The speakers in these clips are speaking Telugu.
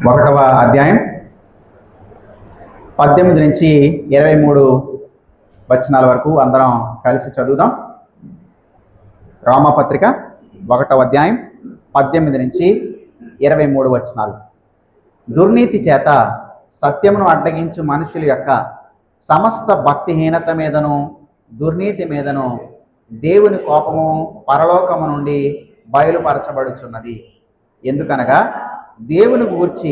ఒకటవ అధ్యాయం 18 నుంచి 23 వచనాల వరకు అందరం కలిసి చదువుదాం. రామపత్రిక 1వ అధ్యాయం 18 నుంచి 23 వచనాలు. దుర్నీతి చేత సత్యమును అడ్డగించు మనుషుల యొక్క సమస్త భక్తిహీనత మీదను దుర్నీతి మీదను దేవుని కోపము పరలోకము నుండి బయలుపరచబడుచున్నది. ఎందుకనగా దేవుని గూర్చి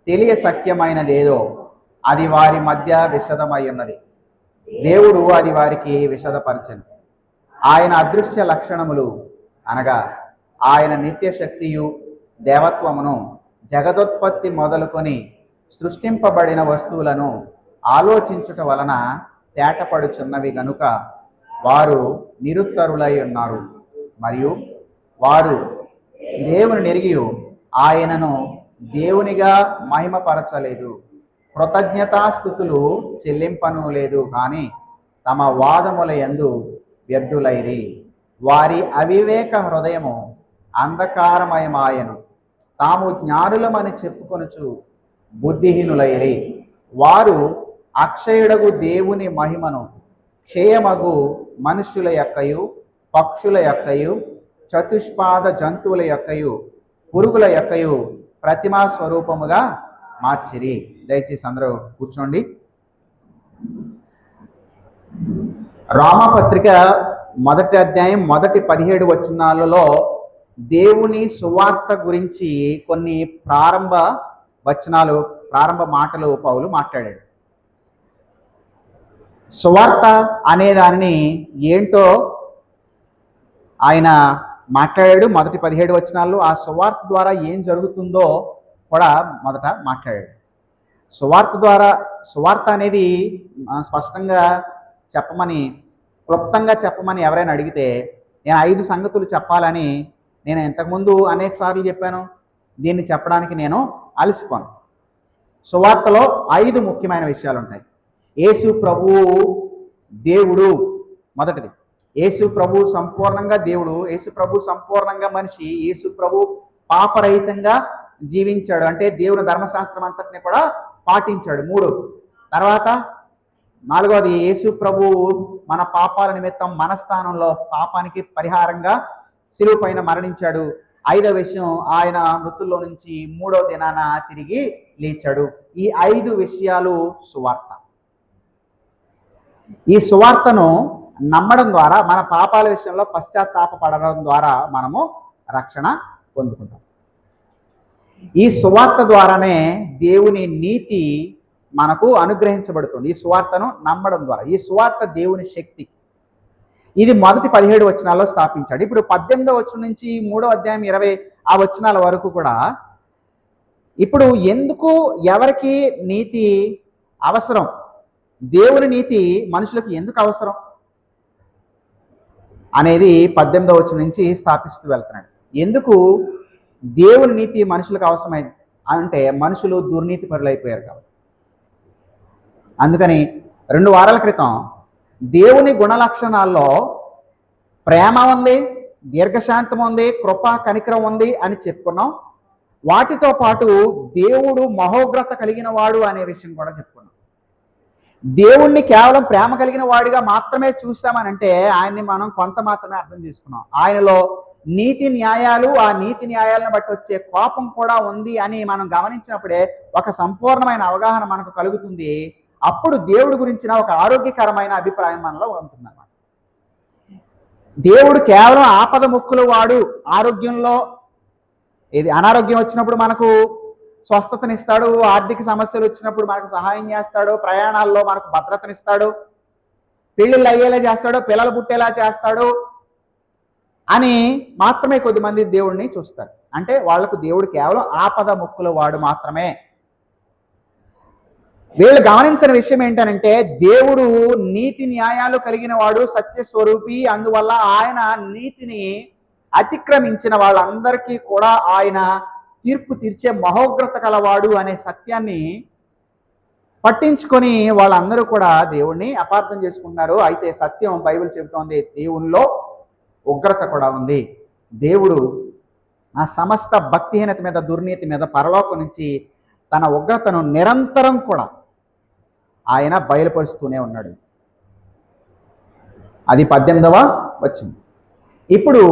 తెలియ సఖ్యమైనదేదో అది వారి మధ్య విశదమై ఉన్నది. దేవుడు అది వారికి విశదపరచను. ఆయన అదృశ్య లక్షణములు అనగా ఆయన నిత్య శక్తియు దేవత్వమును జగదోత్పత్తి మొదలుకొని సృష్టింపబడిన వస్తువులను ఆలోచించుట వలన తేటపడుచున్నవి గనుక వారు నిరుత్తరులై ఉన్నారు. మరియు వారు దేవుని నెరిగి ఆయనను దేవునిగా మహిమపరచలేదు, కృతజ్ఞతాస్థుతులు చెల్లింపను లేదు, కానీ తమ వాదముల యందు వ్యర్థులైరి. వారి అవివేక హృదయము అంధకారమయమాయను, తాము జ్ఞానులమని చెప్పుకొనుచు బుద్ధిహీనులైరి. వారు అక్షయుడగు దేవుని మహిమను క్షయమగు మనుష్యుల యొక్కయు పక్షుల యొక్కయు చతుష్పాద జంతువుల యొక్కయు పురుగుల యొక్కయు ప్రతిమా స్వరూపముగా మార్చిరి. దయచేసి అందరూ కూర్చోండి. రామపత్రిక 1వ అధ్యాయం మొదటి 17 వచనాలలో దేవుని సువార్త గురించి కొన్ని ప్రారంభ మాటలు పౌలు మాట్లాడాడు. సువార్త అనే దానిని ఏంటో ఆయన మాట్లాడాడు. మొదటి 17 వచనాల్లో ఆ సువార్త ద్వారా ఏం జరుగుతుందో కూడా మొదట మాట్లాడాడు. సువార్త అనేది స్పష్టంగా చెప్పమని, క్లుప్తంగా చెప్పమని ఎవరైనా అడిగితే నేను 5 సంగతులు చెప్పాలని నేను ఇంతకుముందు అనేక సార్లు చెప్పాను. దీన్ని చెప్పడానికి నేను అలసిపోను. సువార్తలో 5 ముఖ్యమైన విషయాలు ఉంటాయి. యేసు ప్రభువు దేవుడు మొదటిది. యేసు ప్రభు సంపూర్ణంగా దేవుడు, యేసు ప్రభు సంపూర్ణంగా మనిషి, యేసు ప్రభు పాపరహితంగా జీవించాడు, అంటే దేవుని ధర్మశాస్త్రం అంతటిని కూడా పాటించాడు. 3 తర్వాత 4వది యేసు ప్రభు మన పాపాల నిమిత్తం మన స్థానంలో పాపానికి పరిహారంగా శిలువ పైన మరణించాడు. 5వ విషయం ఆయన మృతుల్లో నుంచి 3వ దినాన తిరిగి లేచాడు. ఈ 5 విషయాలు సువార్త. ఈ సువార్తను నమ్మడం ద్వారా, మన పాపాల విషయంలో పశ్చాత్తాపపడడం ద్వారా మనము రక్షణ పొందుకుంటాం. ఈ సువార్త ద్వారానే దేవుని నీతి మనకు అనుగ్రహించబడుతుంది. ఈ సువార్తను నమ్మడం ద్వారా. ఈ సువార్త దేవుని శక్తి. ఇది మొదటి 17 వచనాల్లో స్థాపించాడు. ఇప్పుడు 18వ వచనం నుంచి 3వ అధ్యాయం 20 ఆ వచనాల వరకు కూడా ఇప్పుడు ఎందుకు ఎవరికి నీతి అవసరం, దేవుని నీతి మనుషులకు ఎందుకు అవసరం అనేది 18వ వచనం నుంచి స్థాపిస్తూ వెళ్తున్నాడు. ఎందుకు దేవుని నీతి మనుషులకు అవసరమైంది అంటే మనుషులు దుర్నీతి పరులైపోయారు కాబట్టి. అందుకని 2 వారాల క్రితం దేవుని గుణలక్షణాల్లో ప్రేమ ఉంది, దీర్ఘశాంతం ఉంది, కృప కనికరం ఉంది అని చెప్పుకున్నాం. వాటితో పాటు దేవుడు మహోగ్రత కలిగిన వాడు అనే విషయం కూడా చెప్పుకున్నాం. దేవుణ్ణి కేవలం ప్రేమ కలిగిన వాడిగా మాత్రమే చూస్తామనంటే ఆయన్ని మనం కొంత మాత్రమే అర్థం చేసుకున్నాం. ఆయనలో నీతి న్యాయాలు, ఆ నీతి న్యాయాలను బట్టి వచ్చే కోపం కూడా ఉంది అని మనం గమనించినప్పుడే ఒక సంపూర్ణమైన అవగాహన మనకు కలుగుతుంది. అప్పుడు దేవుడి గురించిన ఒక ఆరోగ్యకరమైన అభిప్రాయం మనలో ఉంటుందన్నమాట. దేవుడు కేవలం ఆపద ముక్కుల వాడు. ఆరోగ్యంలో అనారోగ్యం వచ్చినప్పుడు మనకు స్వస్థతనిస్తాడు, ఆర్థిక సమస్యలు వచ్చినప్పుడు మనకు సహాయం చేస్తాడు, ప్రయాణాల్లో మనకు భద్రతనిస్తాడు, పెళ్ళిళ్ళు అయ్యేలా చేస్తాడు, పిల్లలు పుట్టేలా చేస్తాడు అని మాత్రమే కొద్దిమంది దేవుడిని చూస్తారు. అంటే వాళ్లకు దేవుడు కేవలం ఆపద ముక్కుల వాడు మాత్రమే. వీళ్ళు గమనించిన విషయం ఏంటనంటే దేవుడు నీతి న్యాయాలు కలిగిన వాడు, సత్యస్వరూపి. అందువల్ల ఆయన నీతిని అతిక్రమించిన వాళ్ళందరికీ కూడా ఆయన తీర్పు తీర్చే మహోగ్రత కలవాడు అనే సత్యాన్ని పట్టించుకొని వాళ్ళందరూ కూడా దేవుణ్ణి అపార్థం చేసుకున్నారు. అయితే సత్యం బైబిల్ చెబుతోంది, దేవునిలో ఉగ్రత కూడా ఉంది. దేవుడు ఆ సమస్త భక్తిహీనత మీద, దుర్నీతి మీద పరలోకం నుంచి తన ఉగ్రతను నిరంతరం కూడా ఆయన బయలుపరుస్తూనే ఉన్నాడు. అది 18వ వచనం. ఇప్పుడు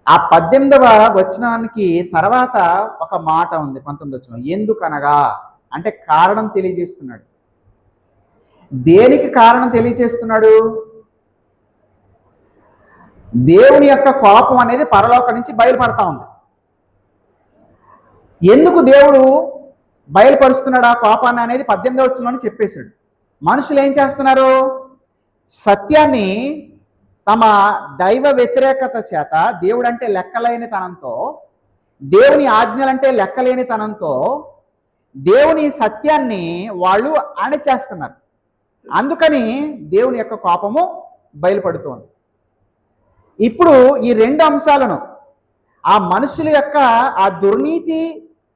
ఆ 18వ వచనానికి తర్వాత ఒక మాట ఉంది 19వ వచనం. ఎందుకనగా అంటే కారణం తెలియజేస్తున్నాడు. దేనికి కారణం తెలియజేస్తున్నాడు? దేవుని యొక్క కోపం అనేది పరలోకం నుంచి బయలుపడతా ఉంది. ఎందుకు దేవుడు బయలుపరుస్తున్నాడు ఆ కోపాన్ని అనేది 18వ వచనంలోనే చెప్పేశాడు. మనుషులు ఏం చేస్తున్నారు? సత్యాన్ని తమ దైవ వ్యతిరేకత చేత, దేవుడు అంటే లెక్కలేని తనంతో, దేవుని ఆజ్ఞలంటే లెక్కలేని తనంతో దేవుని సత్యాన్ని వాళ్ళు అణిచేస్తున్నారు. అందుకని దేవుని యొక్క కోపము బయలుపడుతోంది. ఇప్పుడు ఈ రెండు అంశాలను, ఆ మనుషుల యొక్క ఆ దుర్నీతి,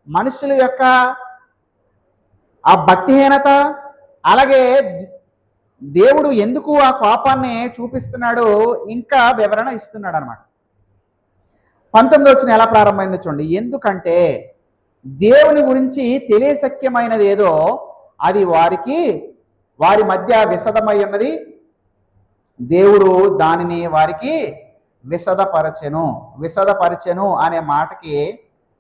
మనుషుల యొక్క ఆ భక్తిహీనత, అలాగే దేవుడు ఎందుకు ఆ కోపాన్ని చూపిస్తున్నాడో ఇంకా వివరణ ఇస్తున్నాడు అనమాట. 19వ వచనం ఎలా ప్రారంభమైందో చూడండి. ఎందుకంటే దేవుని గురించి తెలియశక్యమైనది ఏదో అది వారి మధ్య విశదమై ఉన్నది, దేవుడు దానిని వారికి విశదపరచెను అనే మాటకి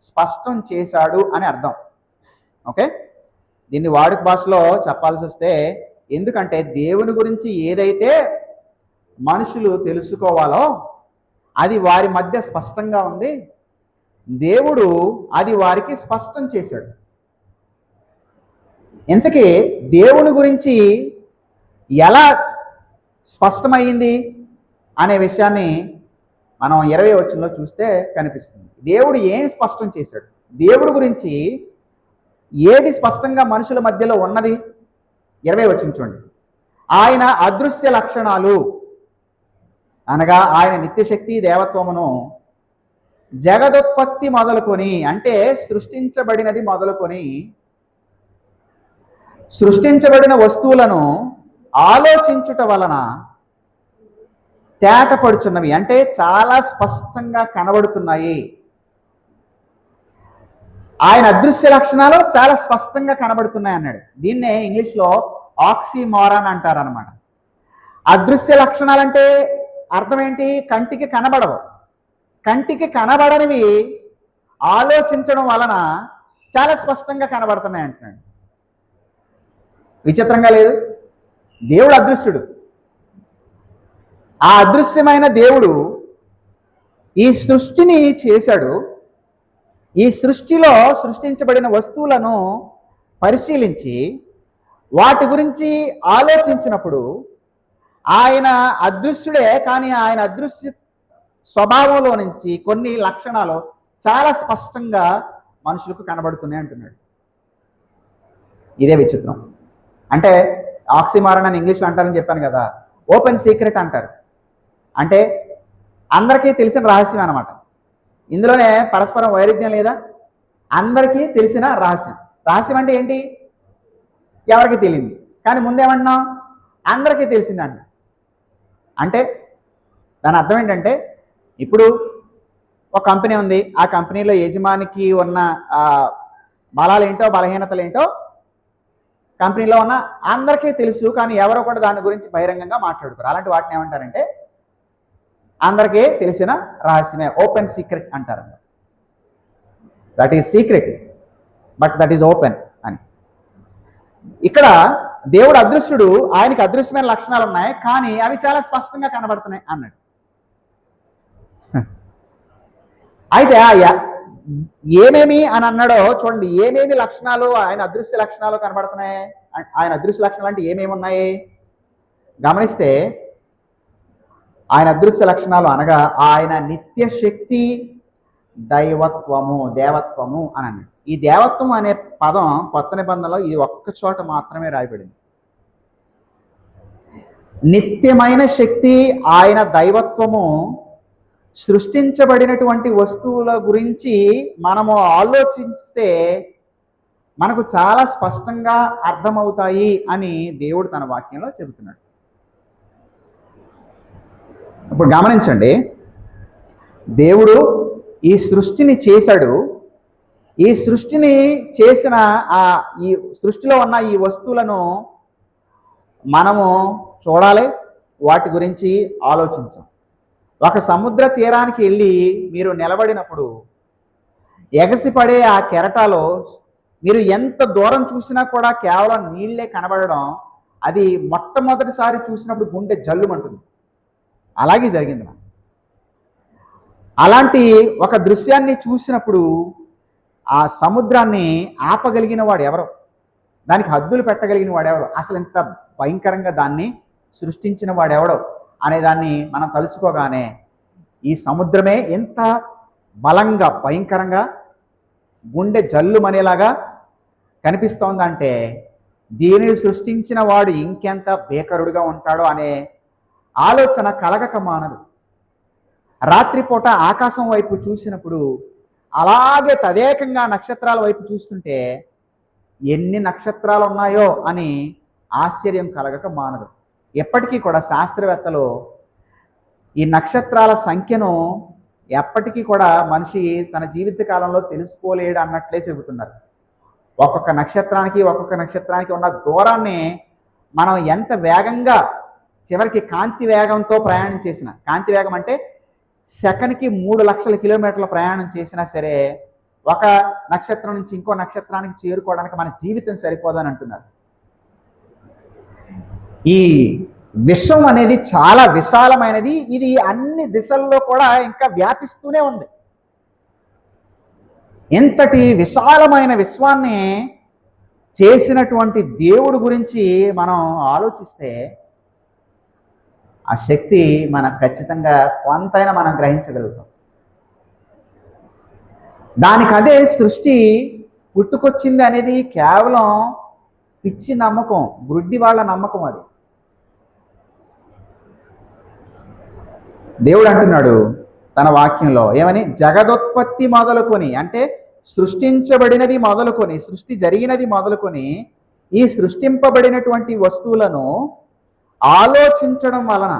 స్పష్టం చేశాడు అని అర్థం. ఓకే, దీన్ని వాడుక భాషలో చెప్పాల్సి వస్తే, ఎందుకంటే దేవుని గురించి ఏదైతే మనుషులు తెలుసుకోవాలో అది వారి మధ్య స్పష్టంగా ఉంది, దేవుడు అది వారికి స్పష్టం చేశాడు. ఇంతకీ దేవుని గురించి ఎలా స్పష్టమైంది అనే విషయాన్ని మనం 20వ వచనంలో చూస్తే కనిపిస్తుంది. దేవుడు ఏం స్పష్టం చేశాడు? దేవుడి గురించి ఏది స్పష్టంగా మనుషుల మధ్యలో ఉన్నది? 20వ వచనం చూడండి. ఆయన అదృశ్య లక్షణాలు అనగా ఆయన నిత్యశక్తి దేవత్వమును జగదుత్పత్తి మొదలుకొని, అంటే సృష్టించబడినది మొదలుకొని సృష్టించబడిన వస్తువులను ఆలోచించుట వలన తేటపడుచున్నవి, అంటే చాలా స్పష్టంగా కనబడుతున్నాయి. ఆయన అదృశ్య లక్షణాలు చాలా స్పష్టంగా కనబడుతున్నాయి అన్నాడు. దీన్నే ఇంగ్లీష్లో ఆక్సిమోరాన్ అంటారనమాట. అదృశ్య లక్షణాలంటే అర్థం ఏంటి? కంటికి కనబడవు. కంటికి కనబడనివి ఆలోచించడం వలన చాలా స్పష్టంగా కనబడుతున్నాయి అంటున్నాడు. విచిత్రంగా లేదు? దేవుడు అదృశ్యుడు. ఆ అదృశ్యమైన దేవుడు ఈ సృష్టిని చేశాడు. ఈ సృష్టిలో సృష్టించబడిన వస్తువులను పరిశీలించి వాటి గురించి ఆలోచించినప్పుడు ఆయన అదృశ్యుడే, కానీ ఆయన అదృశ్య స్వభావంలో నుంచి కొన్ని లక్షణాలు చాలా స్పష్టంగా మనుషులకు కనబడుతున్నాయి అంటున్నాడు. ఇదే విచిత్రం. అంటే ఆక్సిమారన్ అని ఇంగ్లీష్లో అంటారని చెప్పాను కదా, ఓపెన్ సీక్రెట్ అంటారు. అంటే అందరికీ తెలిసిన రహస్యం అన్నమాట. ఇందులోనే పరస్పరం వైరుధ్యం లేదా? అందరికీ తెలిసిన రహస్యం. రహస్యం అంటే ఏంటి? ఎవరికి తెలియంది. కానీ ముందేమన్నాం? అందరికీ తెలిసిందంట. అంటే దాని అర్థం ఏంటంటే, ఇప్పుడు ఒక కంపెనీ ఉంది, ఆ కంపెనీలో యజమానికి ఉన్న బలాలు ఏంటో బలహీనతలు ఏంటో కంపెనీలో ఉన్న అందరికీ తెలుసు, కానీ ఎవరో కూడా దాని గురించి బహిరంగంగా మాట్లాడుకోరు. అలాంటి వాటిని ఏమంటారంటే అందరికీ తెలిసిన రహస్యమే, ఓపెన్ సీక్రెట్ అంటారు. That is secret but that is open అని. ఇక్కడ దేవుడు అదృశ్యుడు, ఆయనకి అదృశ్యమైన లక్షణాలు ఉన్నాయి, కానీ అవి చాలా స్పష్టంగా కనబడుతున్నాయి అన్నాడు. అయితే ఏమేమి అని అన్నాడో చూడండి. ఏమేమి లక్షణాలు, ఆయన అదృశ్య లక్షణాలు కనబడుతున్నాయి? ఆయన అదృశ్య లక్షణాలు అంటే ఏమేమి ఉన్నాయి గమనిస్తే, ఆయన అదృశ్య లక్షణాలు అనగా ఆయన నిత్య శక్తి, దైవత్వము, దేవత్వము అని అన్నాడు. ఈ దేవత్వం అనే పదం కొత్త నిబంధనలో ఇది ఒక్క చోట మాత్రమే రాయబడింది. నిత్యమైన శక్తి, ఆయన దైవత్వము, సృష్టించబడినటువంటి వస్తువుల గురించి మనము ఆలోచిస్తే మనకు చాలా స్పష్టంగా అర్థమవుతాయి అని దేవుడు తన వాక్యంలో చెబుతున్నాడు. ఇప్పుడు గమనించండి, దేవుడు ఈ సృష్టిని చేశాడు. ఈ సృష్టిని చేసిన ఈ సృష్టిలో ఉన్న ఈ వస్తువులను మనము చూడాలి, వాటి గురించి ఆలోచించాం. ఒక సముద్ర తీరానికి వెళ్ళి మీరు నిలబడినప్పుడు ఎగసిపడే ఆ కెరటాలో మీరు ఎంత దూరం చూసినా కూడా కేవలం నీళ్లే కనబడడం, అది మొట్టమొదటిసారి చూసినప్పుడు గుండె జల్లుమంటుంది. అలాగే జరిగింది నాకు. అలాంటి ఒక దృశ్యాన్ని చూసినప్పుడు ఆ సముద్రాన్ని ఆపగలిగిన వాడు ఎవరు, దానికి హద్దులు పెట్టగలిగిన వాడెవడు, అసలు ఎంత భయంకరంగా దాన్ని సృష్టించిన వాడెవడో అనే దాన్ని మనం తలుచుకోగానే ఈ సముద్రమే ఎంత బలంగా భయంకరంగా గుండె జల్లుమనేలాగా కనిపిస్తోందంటే దీనిని సృష్టించిన వాడు ఇంకెంత భీకరుడుగా ఉంటాడో అనే ఆలోచన కలగక మానదు. రాత్రిపూట ఆకాశం వైపు చూసినప్పుడు అలాగే తదేకంగా నక్షత్రాల వైపు చూస్తుంటే ఎన్ని నక్షత్రాలు ఉన్నాయో అని ఆశ్చర్యం కలగక మానదు. ఎప్పటికీ కూడా శాస్త్రవేత్తలు ఈ నక్షత్రాల సంఖ్యను ఎప్పటికీ కూడా మనిషి తన జీవిత కాలంలో తెలుసుకోలేడు అన్నట్లే చెబుతున్నారు. ఒక్కొక్క నక్షత్రానికి ఉన్న దూరాన్ని మనం ఎంత వేగంగా, చివరికి కాంతి వేగంతో ప్రయాణం చేసిన, కాంతి వేగం అంటే సెకన్కి 3 లక్షల కిలోమీటర్ల ప్రయాణం చేసినా సరే ఒక నక్షత్రం నుంచి ఇంకో నక్షత్రానికి చేరుకోవడానికి మన జీవితం సరిపోదని అంటున్నారు. ఈ విశ్వం అనేది చాలా విశాలమైనది. ఇది అన్ని దిశల్లో కూడా ఇంకా వ్యాపిస్తూనే ఉంది. ఎంతటి విశాలమైన విశ్వాన్ని చేసినటువంటి దేవుడి గురించి మనం ఆలోచిస్తే ఆ శక్తి మనకు ఖచ్చితంగా కొంతైనా మనం గ్రహించగలుగుతాం. దానికి అదే సృష్టి పుట్టుకొచ్చింది అనేది కేవలం పిచ్చి నమ్మకం, గుడ్డి వాళ్ళ నమ్మకం. అది దేవుడు అంటున్నాడు తన వాక్యంలో ఏమని, జగదోత్పత్తి మొదలుకొని, అంటే సృష్టించబడినది మొదలుకొని, సృష్టి జరిగినది మొదలుకొని ఈ సృష్టింపబడినటువంటి వస్తువులను ఆలోచించడం వలన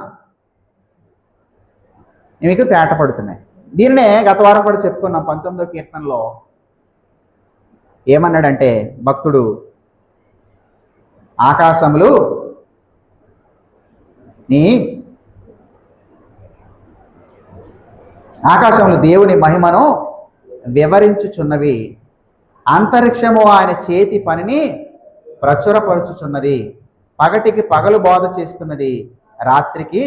మీకు తేటపడుతున్నాయి. దీనినే గత వారం కూడా చెప్పుకున్నాం. 19వ కీర్తనలో ఏమన్నాడంటే భక్తుడు, ఆకాశములు దేవుని మహిమను వివరించుచున్నవి, అంతరిక్షము ఆయన చేతి పనిని ప్రచురపరుచుచున్నది, పగటికి పగలు బోధ చేస్తున్నది, రాత్రికి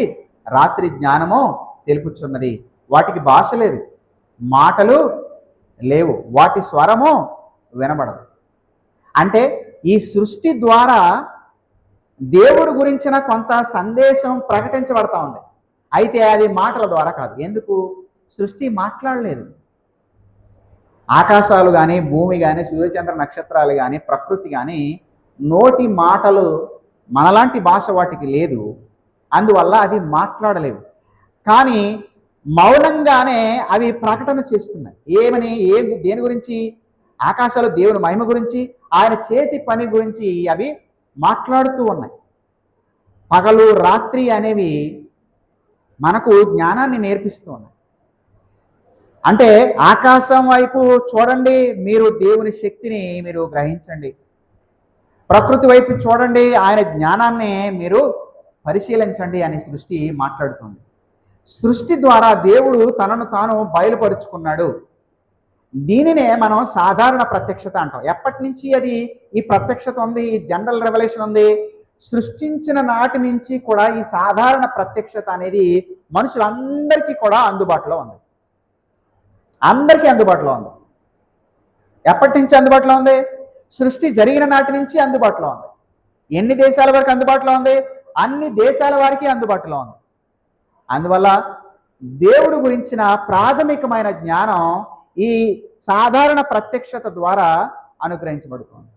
రాత్రి జ్ఞానము తెలుపుచున్నది. వాటికి భాష లేదు, మాటలు లేవు, వాటి స్వరము వినబడదు. అంటే ఈ సృష్టి ద్వారా దేవుడు గురించిన కొంత సందేశం ప్రకటించబడతా ఉంది. అయితే అది మాటల ద్వారా కాదు. ఎందుకు? సృష్టి మాట్లాడలేదు. ఆకాశాలు కానీ, భూమి కానీ, సూర్యచంద్ర నక్షత్రాలు కానీ, ప్రకృతి కానీ నోటి మాటలు మనలాంటి భాష వాటికి లేదు. అందువల్ల అవి మాట్లాడలేవు. కానీ మౌనంగానే అవి ప్రకటన చేస్తున్నాయి. ఏమని? దేని గురించి? ఆకాశాలు దేవుని మహిమ గురించి, ఆయన చేతి పని గురించి అవి మాట్లాడుతూ ఉన్నాయి. పగలు రాత్రి అనేవి మనకు జ్ఞానాన్ని నేర్పిస్తూ ఉన్నాయి. అంటే ఆకాశం వైపు చూడండి, మీరు దేవుని శక్తిని మీరు గ్రహించండి. ప్రకృతి వైపు చూడండి, ఆయన జ్ఞానాన్ని మీరు పరిశీలించండి అని సృష్టి మాట్లాడుతుంది. సృష్టి ద్వారా దేవుడు తనను తాను బయలుపరుచుకున్నాడు. దీనినే మనం సాధారణ ప్రత్యక్షత అంటాం. ఎప్పటి నుంచి అది ఈ ప్రత్యక్షత ఉంది, ఈ జనరల్ రెవల్యూషన్ ఉంది? సృష్టించిన నాటి నుంచి కూడా ఈ సాధారణ ప్రత్యక్షత అనేది మనుషులందరికీ కూడా అందుబాటులో ఉంది. అందరికీ అందుబాటులో ఉంది. ఎప్పటి నుంచి అందుబాటులో ఉంది? సృష్టి జరిగిన నాటి నుంచి అందుబాటులో ఉంది. ఎన్ని దేశాల వరకు అందుబాటులో ఉంది? అన్ని దేశాల వారికి అందుబాటులో ఉంది. అందువల్ల దేవుడు గురించిన ప్రాథమికమైన జ్ఞానం ఈ సాధారణ ప్రత్యక్షత ద్వారా అనుగ్రహించబడుతుంది.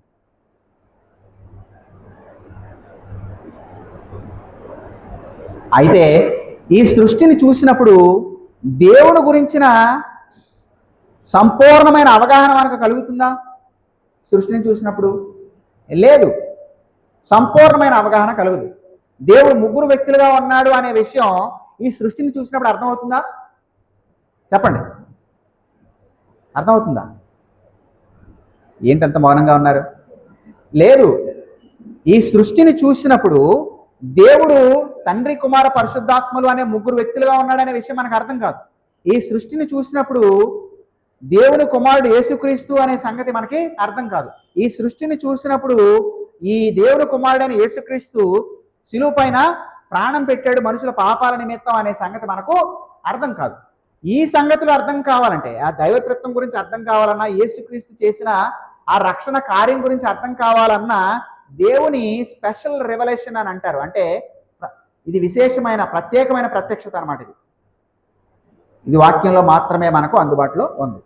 అయితే ఈ సృష్టిని చూసినప్పుడు దేవుడు గురించిన సంపూర్ణమైన అవగాహన మనకు కలుగుతుందా? సృష్టిని చూసినప్పుడు లేదు, సంపూర్ణమైన అవగాహన కలుగుదు. దేవుడు ముగ్గురు వ్యక్తులుగా ఉన్నాడు అనే విషయం ఈ సృష్టిని చూసినప్పుడు అర్థమవుతుందా? చెప్పండి, అర్థమవుతుందా? ఏంటంత మౌనంగా ఉన్నారు? లేదు. ఈ సృష్టిని చూసినప్పుడు దేవుడు తండ్రి, కుమార, పరిశుద్ధాత్మలు అనే ముగ్గురు వ్యక్తులుగా ఉన్నాడనే విషయం మనకు అర్థం కాదు. ఈ సృష్టిని చూసినప్పుడు దేవుని కుమారుడు యేసుక్రీస్తు అనే సంగతి మనకి అర్థం కాదు. ఈ సృష్టిని చూసినప్పుడు ఈ దేవుని కుమారుడైన యేసుక్రీస్తు శిలువ పైన ప్రాణం పెట్టాడు మనుషుల పాపాల నిమిత్తం అనే సంగతి మనకు అర్థం కాదు. ఈ సంగతులు అర్థం కావాలంటే, ఆ దైవత్వం గురించి అర్థం కావాలన్నా, యేసుక్రీస్తు చేసిన ఆ రక్షణ కార్యం గురించి అర్థం కావాలన్నా దేవుని స్పెషల్ రెవల్యూషన్ అని అంటారు. అంటే ఇది విశేషమైన ప్రత్యేకమైన ప్రత్యక్షత అన్నమాట. ఇది వాక్యంలో మాత్రమే మనకు అందుబాటులో ఉంది.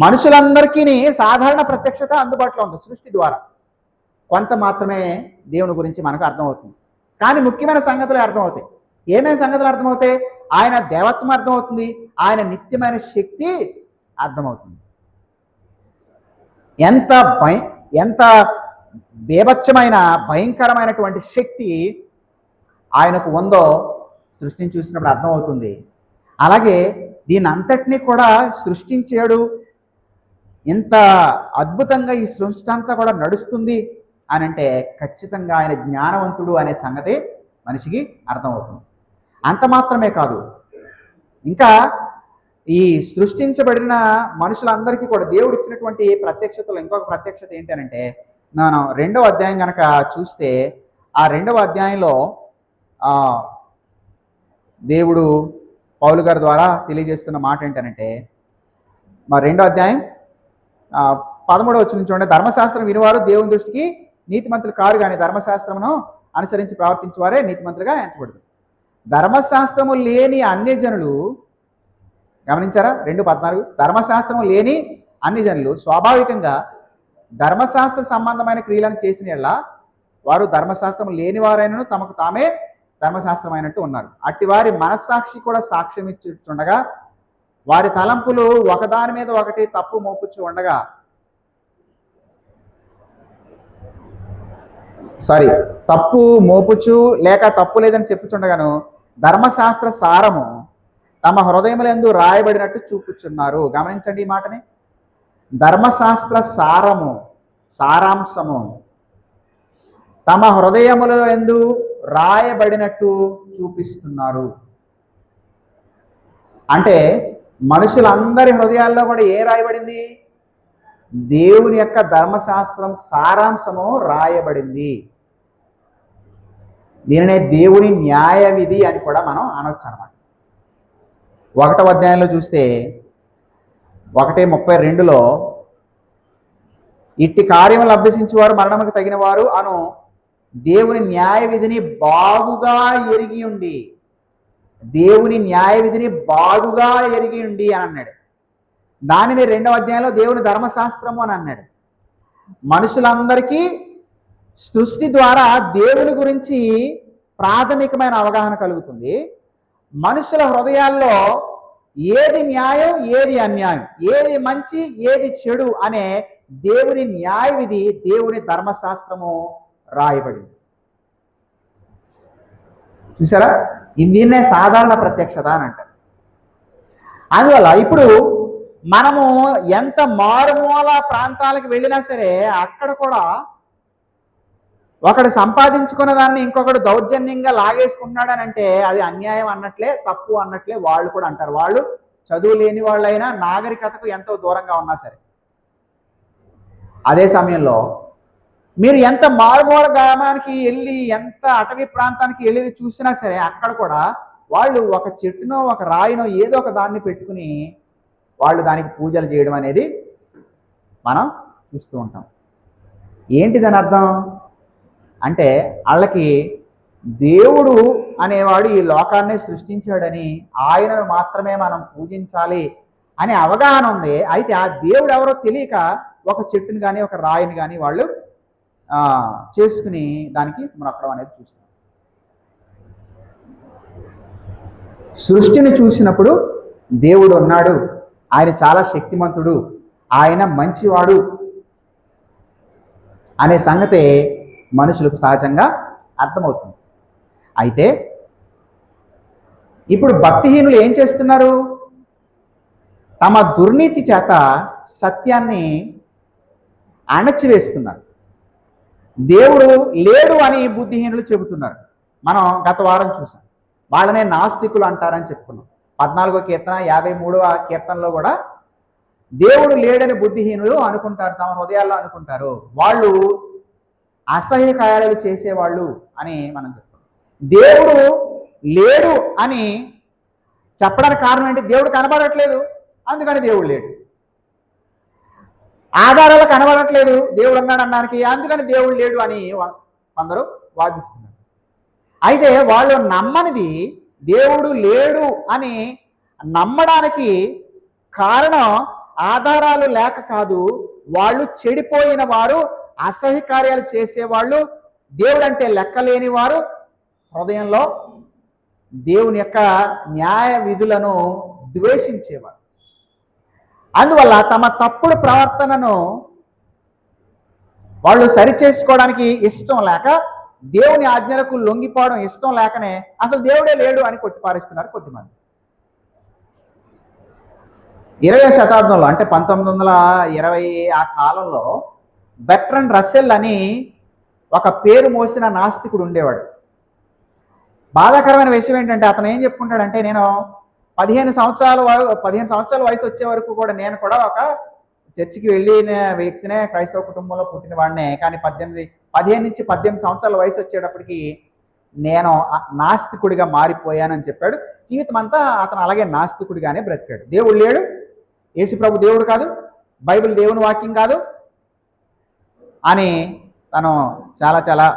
మనుషులందరికీ సాధారణ ప్రత్యక్షత అందుబాటులో ఉంది సృష్టి ద్వారా. కొంత మాత్రమే దేవుని గురించి మనకు అర్థమవుతుంది. కానీ ముఖ్యమైన సంగతులు అర్థమవుతాయి. ఏమేమి సంగతులు అర్థమవుతాయి? ఆయన దేవత్వం అర్థమవుతుంది, ఆయన నిత్యమైన శక్తి అర్థమవుతుంది. ఎంత బీభత్సమైన భయంకరమైనటువంటి శక్తి ఆయనకు ఉందో సృష్టిని చూసినప్పుడు అర్థమవుతుంది. అలాగే దీని అంతటినీ కూడా సృష్టించాడు, ఇంత అద్భుతంగా ఈ సృష్టి అంతా కూడా నడుస్తుంది అని అంటే ఖచ్చితంగా ఆయన జ్ఞానవంతుడు అనే సంగతి మనిషికి అర్థమవుతుంది. అంత మాత్రమే కాదు, ఇంకా ఈ సృష్టించబడిన మనుషులందరికీ కూడా దేవుడు ఇచ్చినటువంటి ప్రత్యక్షతలో ఇంకొక ప్రత్యక్షత ఏంటంటే, మనం 2వ అధ్యాయం కనుక చూస్తే ఆ 2వ అధ్యాయంలో దేవుడు పౌలు గారి ద్వారా తెలియజేస్తున్న మాట ఏంటంటే, మరి 2వ అధ్యాయం 13వ వచనం చూడండి. ధర్మశాస్త్రం వినివారు దేవుని దృష్టికి నీతిమంతులు కారు, కానీ ధర్మశాస్త్రమును అనుసరించి ప్రవర్తించేవారే నీతిమంతులుగా ఎంచబడుతుంది. ధర్మశాస్త్రము లేని అన్యజనులు, గమనించారా? 2:14 ధర్మశాస్త్రము లేని అన్యజనులు స్వాభావికంగా ధర్మశాస్త్ర సంబంధమైన క్రియలను చేసిన యెడల వారు ధర్మశాస్త్రం లేని వారైనను తమకు తామే ధర్మశాస్త్రమైనట్టు ఉన్నారు. అట్టి వారి మనస్సాక్షి కూడా సాక్ష్యం ఇచ్చుండగా వారి తలంపులు ఒకదాని మీద ఒకటి తప్పు మోపుచ్చు ఉండగా, తప్పు మోపుచు లేక తప్పు లేదని చెప్పుచుండగాను ధర్మశాస్త్ర సారము తమ హృదయములందు రాయబడినట్టు చూపుచున్నారు. గమనించండి ఈ మాటని. ధర్మశాస్త్ర సారాంశము తమ హృదయములందు రాయబడినట్టు చూపిస్తున్నారు. అంటే మనుషులందరి హృదయాల్లో కూడా ఏ రాయబడింది? దేవుని యొక్క ధర్మశాస్త్రం సారాంశము రాయబడింది. దీనినే దేవుని న్యాయ విధి అని కూడా మనం అనొచ్చు అన్నమాట. 1వ అధ్యాయంలో చూస్తే 1:32లో ఇట్టి కార్యములు అభ్యసించేవారు మరణములకు తగిన వారు అను దేవుని న్యాయ విధిని బాగుగా ఎరిగి ఉండి, దేవుని న్యాయ విధిని బాగుగా ఎరిగి ఉండి అని అన్నాడు. దానిని 2వ అధ్యాయంలో దేవుని ధర్మశాస్త్రము అని అన్నాడు. మనుషులందరికీ సృష్టి ద్వారా దేవుని గురించి ప్రాథమికమైన అవగాహన కలుగుతుంది. మనుషుల హృదయాల్లో ఏది న్యాయం, ఏది అన్యాయం, ఏది మంచి, ఏది చెడు అనే దేవుని న్యాయ విధి, దేవుని ధర్మశాస్త్రము రాయబడింది. చూసారా? దీన్నే సాధారణ ప్రత్యక్షత అని అంటారు. అందువల్ల ఇప్పుడు మనము ఎంత మారుమూల ప్రాంతాలకు వెళ్ళినా సరే అక్కడ కూడా ఒకడు సంపాదించుకున్న దాన్ని ఇంకొకడు దౌర్జన్యంగా లాగేసుకుంటున్నాడని అంటే అది అన్యాయం అన్నట్లే, తప్పు అన్నట్లే వాళ్ళు కూడా అంటారు. వాళ్ళు చదువు లేని వాళ్ళైనా నాగరికతకు ఎంతో దూరంగా ఉన్నా సరే. అదే సమయంలో మీరు ఎంత మారుమూల గ్రామానికి వెళ్ళి, ఎంత అటవీ ప్రాంతానికి వెళ్ళి చూసినా సరే అక్కడ కూడా వాళ్ళు ఒక చెట్టునో ఒక రాయినో ఏదో ఒక దాన్ని పెట్టుకుని వాళ్ళు దానికి పూజలు చేయడం అనేది మనం చూస్తూ ఉంటాం. ఏంటి దాని అర్థం అంటే, వాళ్ళకి దేవుడు అనేవాడు ఈ లోకాన్ని సృష్టించాడని, ఆయనను మాత్రమే మనం పూజించాలి అనే అవగాహన ఉంది. అయితే ఆ దేవుడు ఎవరో తెలియక ఒక చెట్టుని కానీ ఒక రాయిని కానీ వాళ్ళు చేసుకుని దానికి మొక్కడం అనేది చూస్తాం. సృష్టిని చూసినప్పుడు దేవుడు ఉన్నాడు, ఆయన చాలా శక్తిమంతుడు, ఆయన మంచివాడు అనే సంగతే మనుషులకు సహజంగా అర్థమవుతుంది. అయితే ఇప్పుడు భక్తిహీనులు ఏం చేస్తున్నారు? తమ దుర్నీతి చేత సత్యాన్ని అణచివేస్తున్నారు. దేవుడు లేడు అని బుద్ధిహీనులు చెబుతున్నారు. మనం గత వారం చూసాం. వాళ్ళనే నాస్తికులు అంటారని చెప్పుకున్నాం. 14వ కీర్తన 53వ కీర్తనలో కూడా దేవుడు లేడని బుద్ధిహీనులు అనుకుంటారు, తమ హృదయాల్లో అనుకుంటారు. వాళ్ళు అసహ్య కార్యాలు చేసేవాళ్ళు అని మనం చెప్తాం. దేవుడు లేడు అని చెప్పడానికి కారణం ఏంటి? దేవుడు కనబడట్లేదు, అందుకని దేవుడు లేడు. ఆధారాలు కనబడట్లేదు దేవుడు ఉన్నాడు అనడానికి, అందుకని దేవుడు లేడు అని కొందరు వాదిస్తున్నారు. అయితే వాళ్ళు నమ్మనిది దేవుడు లేడు అని నమ్మడానికి కారణం ఆధారాలు లేక కాదు, వాళ్ళు చెడిపోయిన వారు, అసహ్య కార్యాలు చేసేవాళ్ళు, దేవుడు అంటే లెక్కలేని వారు, హృదయంలో దేవుని యొక్క న్యాయ విధులను ద్వేషించేవారు. అందువల్ల తమ తప్పుడు ప్రవర్తనను వాళ్ళు సరిచేసుకోవడానికి ఇష్టం లేక, దేవుని ఆజ్ఞలకు లొంగిపోవడం ఇష్టం లేకనే అసలు దేవుడే లేడు అని కొట్టిపారేస్తున్నారు కొద్దిమంది. 20వ శతాబ్దంలో అంటే 1920 ఆ కాలంలో బెర్ట్రాండ్ రస్సెల్ అని ఒక పేరు మోసిన నాస్తికుడు ఉండేవాడు. బాధాకరమైన విషయం ఏంటంటే అతను ఏం చెప్పుకుంటాడంటే, నేను 15 సంవత్సరాల వయసు వచ్చే వరకు కూడా నేను కూడా ఒక చర్చికి వెళ్ళిన వ్యక్తినే, క్రైస్తవ కుటుంబంలో పుట్టిన వాడినే. కానీ 15 నుంచి 18 సంవత్సరాల వయసు వచ్చేటప్పటికి నేను నాస్తికుడిగా మారిపోయానని చెప్పాడు. జీవితం అంతా అతను అలాగే నాస్తికుడిగానే బ్రతికాడు. దేవుడు లేడు, యేసు ప్రభు దేవుడు కాదు, బైబిల్ దేవుని వాక్యం కాదు అని తను చాలా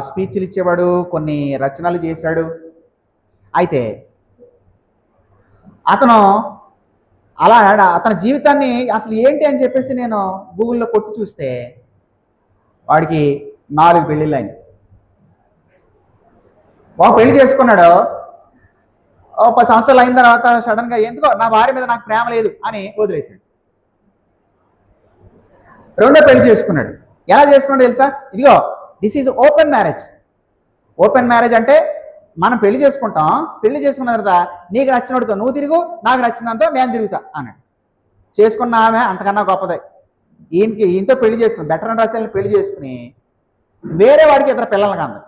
స్పీచ్లు ఇచ్చేవాడు, కొన్ని రచనలు చేశాడు. అయితే అతను అలా అతని జీవితాన్ని అసలు ఏంటి అని చెప్పేసి నేను గూగుల్లో కొట్టి చూస్తే వాడికి 4 పెళ్ళిళ్ళు అయినాయి. పెళ్లి చేసుకున్నాడు. 10 సంవత్సరాలు అయిన తర్వాత సడన్గా ఎందుకో నా భార్య మీద నాకు ప్రేమ లేదు అని వదిలేశాడు. రెండో పెళ్లి చేసుకున్నాడు. ఎలా చేసుకున్నాడు తెలుసా? ఇదిగో this is open marriage. Open marriage అంటే మనం పెళ్లి చేసుకుంటాం, పెళ్లి చేసుకున్న తర్వాత నీకు నచ్చినోడితో నువ్వు తిరుగు, నాకు నచ్చినంతో నేను తిరుగుతా అన్నాడు. చేసుకున్న ఆమె అంతకన్నా గొప్పదే. ఈయనతో పెళ్లి చేసుకుని, బెర్ట్రాండ్ రస్సెల్ని పెళ్లి చేసుకుని వేరే వాడికి ఇతర పిల్లలకి అంది.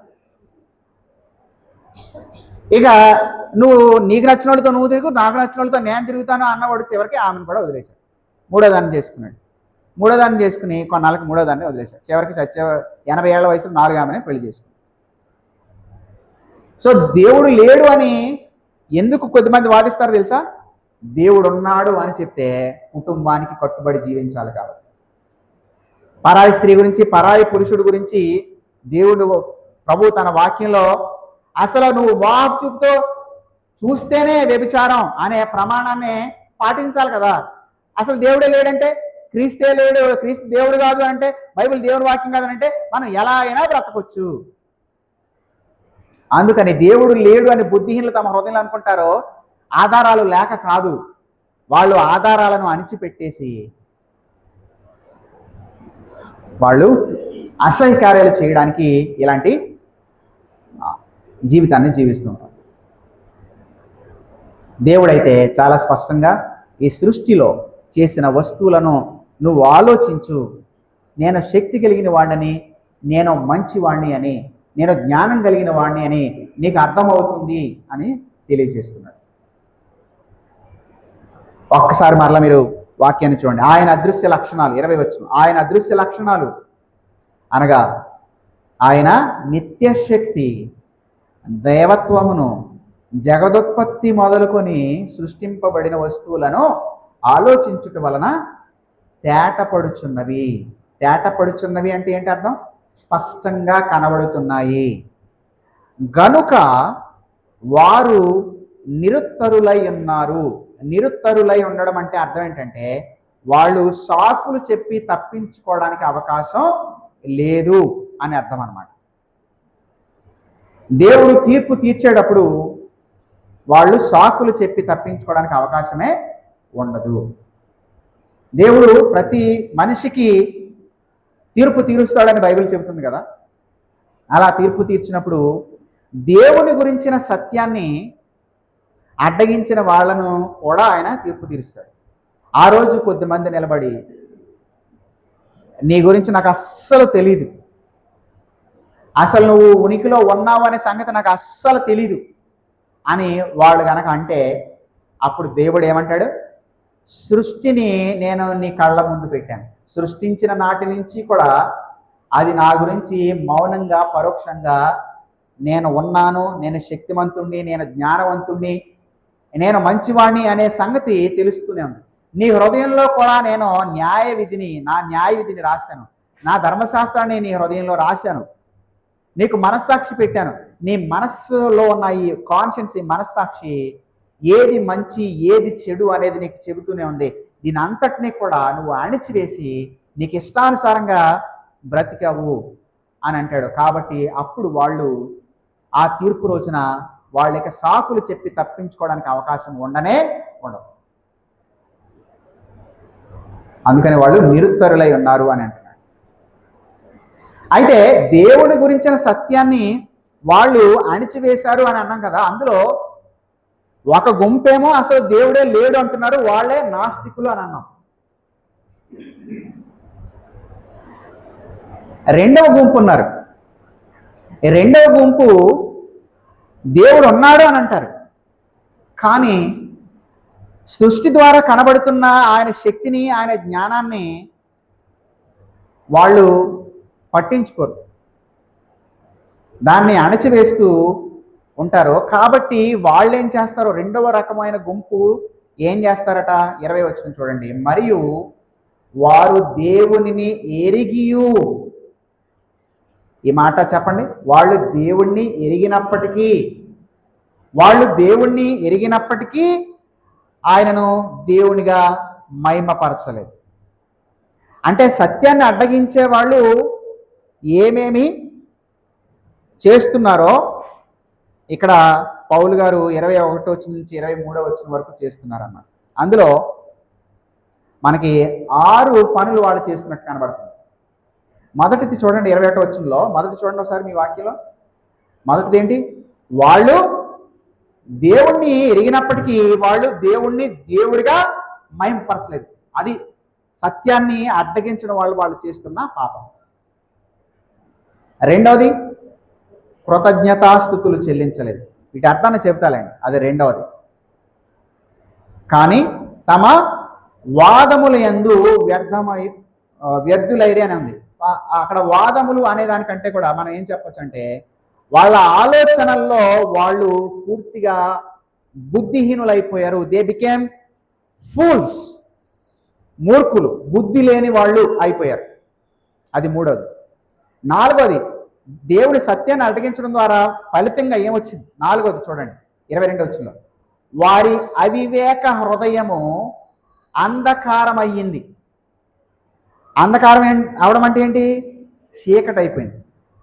ఇక నీకు నచ్చిన వాళ్ళతో నువ్వు తిరుగు, నాకు నచ్చిన వాళ్ళతో నేను తిరుగుతాను అన్నవాడు చివరికి ఆమెను కూడా వదిలేశాడు. మూడో దాన్ని చేసుకున్నాడు. మూడో దాన్ని చేసుకుని కొన్నాళ్ళకి మూడో దాన్ని వదిలేశాడు. చివరికి 80 ఏళ్ల వయసులో 4 ఆమెనే పెళ్లి చేసుకున్నాడు. సో దేవుడు లేడు అని ఎందుకు కొద్దిమంది వాదిస్తారు తెలుసా? దేవుడు ఉన్నాడు అని చెప్తే కుటుంబానికి కట్టుబడి జీవించాలి కాబట్టి. పరాయి స్త్రీ గురించి, పరాయి పురుషుడు గురించి దేవుడు ప్రభు తన వాక్యంలో అసలు నువ్వు వాక్ చూపుతో చూస్తేనే వ్యభిచారం అనే ప్రమాణాన్ని పాటించాలి కదా. అసలు దేవుడే లేడంటే, క్రీస్తే లేడు, క్రీస్తు దేవుడు కాదు అంటే, బైబిల్ దేవుని వాక్యం కాదనంటే మనం ఎలా అయినా బ్రతకొచ్చు. అందుకని దేవుడు లేడు అని బుద్ధిహీనులు తమ హృదయంలో అనుకుంటారో ఆధారాలు లేక కాదు, వాళ్ళు ఆధారాలను అణిచిపెట్టేసి వాళ్ళు అసహ్య కార్యాలు చేయడానికి ఇలాంటి జీవితాన్ని జీవిస్తుంటారు. దేవుడైతే చాలా స్పష్టంగా ఈ సృష్టిలో చేసిన వస్తువులను నువ్వు ఆలోచించు, నేను శక్తి కలిగిన వాడిని, నేను మంచివాణ్ణి అని, నేను జ్ఞానం కలిగిన వాడిని అని నీకు అర్థమవుతుంది అని తెలియజేస్తున్నాడు. ఒక్కసారి మరలా మీరు వాక్యాన్ని చూడండి. ఆయన అదృశ్య లక్షణాలు 20 వచనం. ఆయన అదృశ్య లక్షణాలు అనగా ఆయన నిత్యశక్తి, దేవత్వమును, జగదుత్పత్తి మొదలుకొని సృష్టింపబడిన వస్తువులను ఆలోచించుట వలన తేటపడుచున్నవి. తేటపడుచున్నవి అంటే ఏంటి అర్థం? స్పష్టంగా కనబడుతున్నాయి. గనుక వారు నిరుత్తరులై ఉన్నారు. నిరుత్తరులై ఉండడం అంటే అర్థం ఏంటంటే వాళ్ళు సాకులు చెప్పి తప్పించుకోవడానికి అవకాశం లేదు అని అర్థం అన్నమాట. దేవుడు తీర్పు తీర్చేటప్పుడు వాళ్ళు సాకులు చెప్పి తప్పించుకోవడానికి అవకాశమే ఉండదు. దేవుడు ప్రతి మనిషికి తీర్పు తీరుస్తాడని బైబిల్ చెబుతుంది కదా. అలా తీర్పు తీర్చినప్పుడు దేవుని గురించిన సత్యాన్ని అడ్డగించిన వాళ్ళను కూడా ఆయన తీర్పు తీరుస్తాడు. ఆ రోజు కొద్దిమంది నిలబడి నీ గురించి నాకు అస్సలు తెలీదు, అసలు నువ్వు ఉనికిలో ఉన్నావు అనే సంగతి నాకు అస్సలు తెలీదు అని వాళ్ళు కనుక అంటే, అప్పుడు దేవుడు ఏమంటాడు? సృష్టిని నేను నీ కళ్ళ ముందు పెట్టాను, సృష్టించిన నాటి నుంచి కూడా అది నా గురించి మౌనంగా పరోక్షంగా నేను ఉన్నాను, నేను శక్తివంతుణ్ణి, నేను జ్ఞానవంతుణ్ణి, నేను మంచివాణ్ణి అనే సంగతి తెలుస్తూనే ఉంది. నీ హృదయంలో కూడా నేను నా న్యాయ విధిని రాశాను, నా ధర్మశాస్త్రాన్ని నీ హృదయంలో రాశాను, నీకు మనస్సాక్షి పెట్టాను. నీ మనస్సులో ఉన్న ఈ కాన్షియన్స్, ఈ మనస్సాక్షి ఏది మంచి ఏది చెడు అనేది నీకు చెబుతూనే ఉంది. దీని అంతటినీ కూడా నువ్వు అణిచివేసి నీకు ఇష్టానుసారంగా బ్రతికావు అని అంటాడు. కాబట్టి అప్పుడు వాళ్ళు ఆ తీర్పు రోజున వాళ్ళకి సాకులు చెప్పి తప్పించుకోవడానికి అవకాశం ఉండదు. అందుకని వాళ్ళు నిరుత్తరులై ఉన్నారు అని అంటున్నాడు. అయితే దేవుడి గురించిన సత్యాన్ని వాళ్ళు అణిచివేశారు అని అన్నాం కదా. అందులో ఒక గుంపేమో అసలు దేవుడే లేడు అంటున్నారు, వాళ్ళే నాస్తికులు అని అన్నాం. రెండవ గుంపు ఉన్నారు. రెండవ గుంపు దేవుడు ఉన్నాడు అని అంటారు, కానీ సృష్టి ద్వారా కనబడుతున్న ఆయన శక్తిని, ఆయన జ్ఞానాన్ని వాళ్ళు పట్టించుకోరు, దాన్ని అణచివేస్తూ ఉంటారు. కాబట్టి వాళ్ళు ఏం చేస్తారో, రెండవ రకమైన గుంపు ఏం చేస్తారట? 20 వచనం చూడండి. మరియు వారు దేవునిని ఎరిగియు, ఈ మాట చెప్పండి, వాళ్ళు దేవుణ్ణి ఎరిగినప్పటికీ ఆయనను దేవునిగా మహిమపరచలేదు. అంటే సత్యాన్ని అడ్డగించే వాళ్ళు ఏమేమి చేస్తున్నారో ఇక్కడ పౌలు గారు 21 వచనం నుంచి 23 వచనం వరకు చేస్తున్నారన్నమాట. అందులో మనకి 6 పనులు వాళ్ళు చేస్తున్నట్టు కనబడుతుంది. మొదటిది చూడండి, 21 వచనంలో మొదటి చూడండి ఒకసారి మీ వాక్యంలో. మొదటిది ఏంటి? వాళ్ళు దేవుణ్ణి ఎరిగినప్పటికీ వాళ్ళు దేవుణ్ణి దేవుడిగా మహిమపరచలేదు. అది సత్యాన్ని అడ్డగించడం వాళ్ళు చేస్తున్న పాపం. రెండవది, కృతజ్ఞతాస్తుతులు చెల్లించలేదు. వీటి అర్థాన్ని చెబుతాలేండి, అది రెండవది. కానీ తమ వాదముల యందు వ్యర్థులైరి అని ఉంది. అక్కడ వాదములు అనే దానికంటే కూడా మనం ఏం చెప్పొచ్చు అంటే, వాళ్ళ ఆలోచనల్లో వాళ్ళు పూర్తిగా బుద్ధిహీనులైపోయారు. దే బికేమ్ ఫూల్స్, మూర్ఖులు, బుద్ధి లేని వాళ్ళు అయిపోయారు. అది మూడవది. నాలుగవది, దేవుడి సత్యాన్ని అడ్డగించడం ద్వారా ఫలితంగా ఏమొచ్చింది? నాలుగవది చూడండి, 22 వచనంలో, వారి అవివేక హృదయము అంధకారం అయ్యింది. అంధకారం అవడం అంటే ఏంటి? చీకటి అయిపోయింది.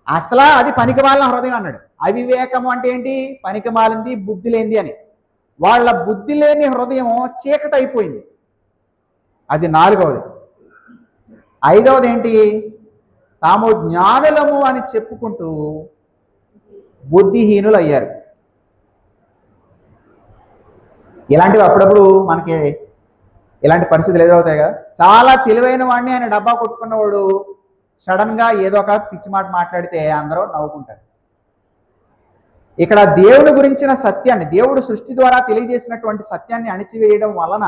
అసలు అది పనికిమాలిన హృదయం అన్నాడు. అవివేకము అంటే ఏంటి? పనికిమాలింది, బుద్ధి లేనిది అని. వాళ్ళ బుద్ధి లేని హృదయము చీకటి అయిపోయింది. అది నాలుగవది. ఐదవది ఏంటి? తాము జ్ఞానులము అని చెప్పుకుంటూ బుద్ధిహీనులు అయ్యారు. ఇలాంటివి అప్పుడప్పుడు మనకి ఇలాంటి పరిస్థితులు ఎదురవుతాయి కదా. చాలా తెలివైన వాడిని ఆయన డబ్బా కొట్టుకున్నవాడు సడన్గా ఏదో ఒక పిచ్చి మాట మాట్లాడితే అందరూ నవ్వుకుంటారు. ఇక్కడ దేవుడి గురించిన సత్యాన్ని, దేవుడు సృష్టి ద్వారా తెలియజేసినటువంటి సత్యాన్ని అణిచివేయడం వలన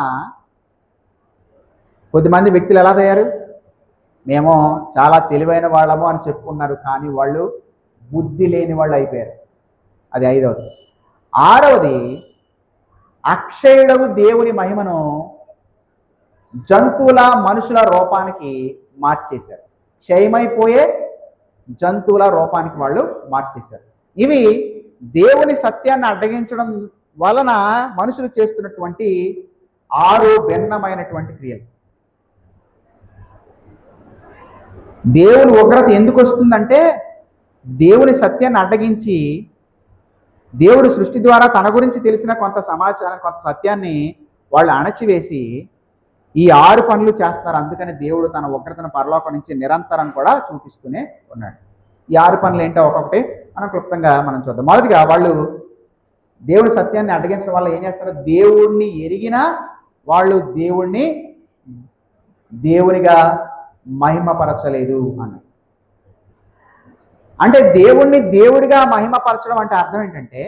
కొద్దిమంది వ్యక్తులు ఎలా తయారు? మేము చాలా తెలివైన వాళ్ళము అని చెప్పుకున్నారు, కానీ వాళ్ళు బుద్ధి లేని వాళ్ళు అయిపోయారు. అది ఐదవది. ఆరవది, అక్షయుడగు దేవుని మహిమను జంతువుల మనుషుల రూపానికి మార్చేశారు. క్షయమైపోయే జంతువుల రూపానికి వాళ్ళు మార్చేశారు. ఇవి దేవుని సత్యాన్ని అడ్డగించడం వలన మనుషులు చేస్తున్నటువంటి 6 భిన్నమైనటువంటి క్రియలు. దేవుని ఉగ్రత ఎందుకు వస్తుందంటే, దేవుని సత్యాన్ని అడ్డగించి దేవుడు సృష్టి ద్వారా తన గురించి తెలిసిన కొంత సమాచారం, కొంత సత్యాన్ని వాళ్ళు అణచివేసి ఈ 6 పనులు చేస్తారు. అందుకని దేవుడు తన ఉగ్రతను పరలోకం నుంచి నిరంతరం కూడా చూపిస్తూనే ఉన్నాడు. ఈ 6 పనులు ఏంటో ఒక్కొక్కటి మనం క్లుప్తంగా మనం చూద్దాం. మొదటిగా వాళ్ళు దేవుడి సత్యాన్ని అడ్డగించడం వల్ల ఏం చేస్తారు? దేవుణ్ణి ఎరిగినా వాళ్ళు దేవుణ్ణి దేవునిగా మహిమపరచలేదు అని. అంటే దేవుణ్ణి దేవుడిగా మహిమపరచడం అంటే అర్థం ఏంటంటే,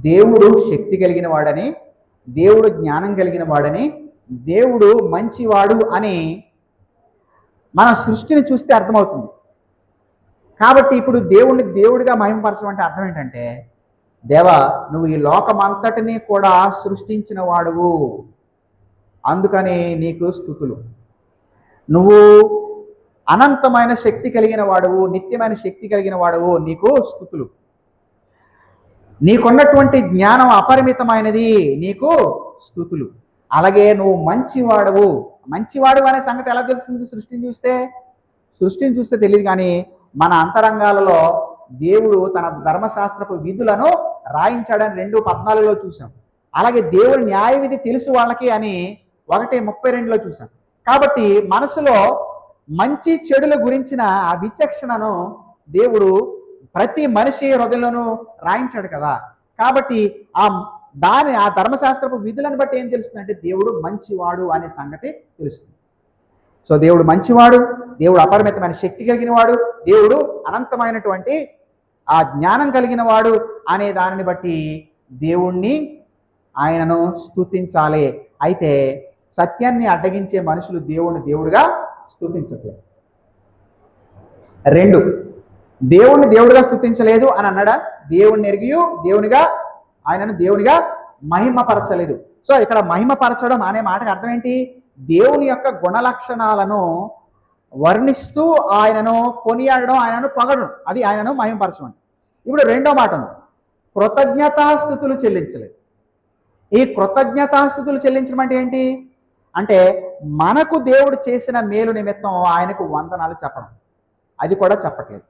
దేవుడు శక్తి కలిగిన వాడని, దేవుడు జ్ఞానం కలిగిన వాడని, దేవుడు మంచివాడు అని మన సృష్టిని చూస్తే అర్థమవుతుంది. కాబట్టి ఇప్పుడు దేవుణ్ణి దేవుడిగా మహిమపరచడం అంటే అర్థం ఏంటంటే, దేవా నువ్వు ఈ లోకమంతటినీ కూడా సృష్టించిన వాడువు, అందుకని నీకు స్తుతులు. నువ్వు అనంతమైన శక్తి కలిగిన వాడువు, నిత్యమైన శక్తి కలిగిన వాడువు, నీకు స్తుతులు. నీకున్నటువంటి జ్ఞానం అపరిమితమైనది, నీకు స్తుతులు. అలాగే నువ్వు మంచివాడవు. మంచివాడు అనే సంగతి ఎలా తెలుస్తుంది? సృష్టిని చూస్తే తెలియదు, కానీ మన అంతరంగాలలో దేవుడు తన ధర్మశాస్త్రపు విధులను రాయించాడని 2:14 చూసాం. అలాగే దేవుడి న్యాయ విధి తెలుసు వాళ్ళకి అని 1:32 చూసాం. కాబట్టి మనసులో మంచి చెడుల గురించిన ఆ విచక్షణను దేవుడు ప్రతి మనిషి హృదయంలోనూ రాయించాడు కదా. కాబట్టి ఆ ధర్మశాస్త్రపు విధులను బట్టి ఏం తెలుస్తుంది అంటే దేవుడు మంచివాడు అనే సంగతి తెలుస్తుంది. సో దేవుడు మంచివాడు, దేవుడు అపరిమితమైన శక్తి కలిగిన వాడు, దేవుడు అనంతమైనటువంటి ఆ జ్ఞానం కలిగిన వాడు అనే దానిని బట్టి దేవుణ్ణి ఆయనను స్తుతించాలి. అయితే సత్యాన్ని అడ్డగించే మనుషులు దేవుణ్ణి దేవుడిగా స్తుతించట్లేదు. 2, దేవుణ్ణి దేవుడిగా స్తుతించలేదు అని అన్నాడా? దేవుణ్ణి ఎరిగియు ఆయనను దేవునిగా మహిమపరచలేదు. సో ఇక్కడ మహిమపరచడం అనే మాటకు అర్థం ఏంటి? దేవుని యొక్క గుణలక్షణాలను వర్ణిస్తూ ఆయనను కొనియాడడం, ఆయనను పొగడడం, అది ఆయనను మహిమపరచడం. ఇప్పుడు 2వ మాట ఉంది, కృతజ్ఞతాస్తుతులు చెల్లించలేదు. ఈ కృతజ్ఞతాస్తుతులు చెల్లించడం అంటే ఏంటి అంటే, మనకు దేవుడు చేసిన మేలు నిమిత్తం ఆయనకు వందనాలు చెప్పడం, అది కూడా చెప్పట్లేదు.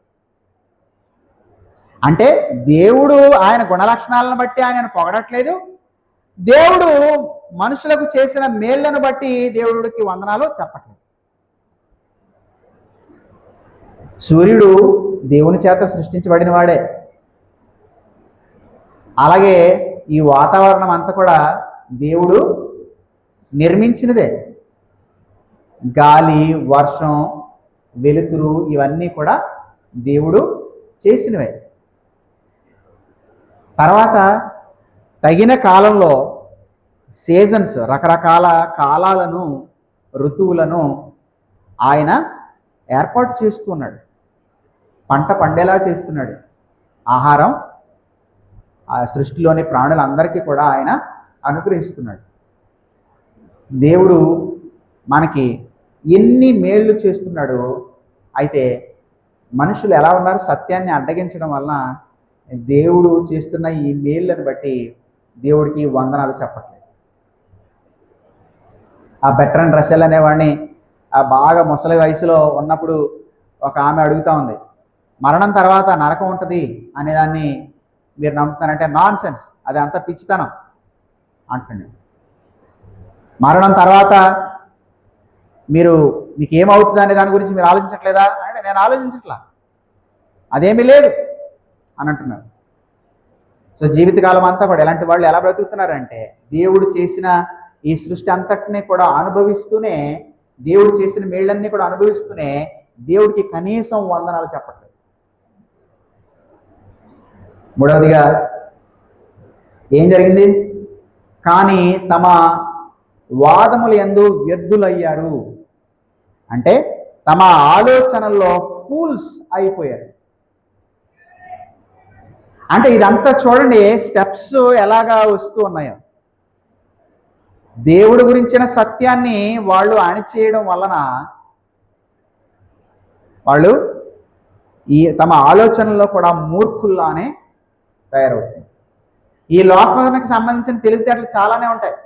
అంటే దేవుడు ఆయన గుణలక్షణాలను బట్టి ఆయనను పొగడట్లేదు, దేవుడు మనుషులకు చేసిన మేళ్లను బట్టి దేవుడికి వందనాలు చెప్పట్లేదు. సూర్యుడు దేవుని చేత సృష్టించబడిన వాడే, అలాగే ఈ వాతావరణం అంతా కూడా దేవుడు నిర్మించినదే. గాలి, వర్షం, వెలుతురు ఇవన్నీ కూడా దేవుడు చేసినవే. తర్వాత తగిన కాలంలో సీజన్స్, రకరకాల కాలాలను, ఋతువులను ఆయన ఏర్పాటు చేస్తున్నాడు, పంట పండేలా చేస్తున్నాడు. ఆహారం ఆ సృష్టిలోని ప్రాణులందరికీ కూడా ఆయన అనుగ్రహిస్తున్నాడు. దేవుడు మనకి ఎన్ని మేళ్ళు చేస్తున్నాడు. అయితే మనుషులు ఎలా ఉన్నారు? సత్యాన్ని అడ్డగించడం వలన దేవుడు చేస్తున్న ఈ మేళ్ళను బట్టి దేవుడికి వందనాలు చెప్పట్లేదు. ఆ బెర్ట్రాండ్ రస్సెల్ అనేవాడిని బాగా ముసలి వయసులో ఉన్నప్పుడు ఒక ఆమె అడుగుతూ ఉంది, మరణం తర్వాత నరకం ఉంటుంది అనేదాన్ని మీరు నమ్ముతున్నారంటే నాన్ సెన్స్, అది అంత పిచ్చితనం అంటున్నాడు. మరణం తర్వాత మీకు ఏమవుతుంది అనే దాని గురించి మీరు ఆలోచించట్లేదా అంటే, నేను ఆలోచించట్లా, అదేమీ లేదు అని అంటున్నారు. సో జీవితకాలం అంతా కూడా ఎలాంటి వాళ్ళు ఎలా బ్రతుకుతున్నారంటే, దేవుడు చేసిన ఈ సృష్టి అంతటినీ కూడా అనుభవిస్తూనే, దేవుడు చేసిన మేళ్ళన్నీ కూడా అనుభవిస్తూనే దేవుడికి కనీసం వందనాలు చెప్పట్లేదు. 3వదిగా ఏం జరిగింది? కానీ తమ వాదములు యందు వ్యర్థులయ్యారు. అంటే తమ ఆలోచనల్లో ఫూల్స్ అయిపోయారు. అంటే ఇదంతా చూడండి, స్టెప్స్ ఎలాగా వస్తూ ఉన్నాయో. దేవుడి గురించిన సత్యాన్ని వాళ్ళు అణిచేయడం వలన వాళ్ళు తమ ఆలోచనల్లో కూడా మూర్ఖుల్లానే తయారవుతుంది. ఈ లోకానికి సంబంధించిన తెలివితేటలు చాలానే ఉంటాయి.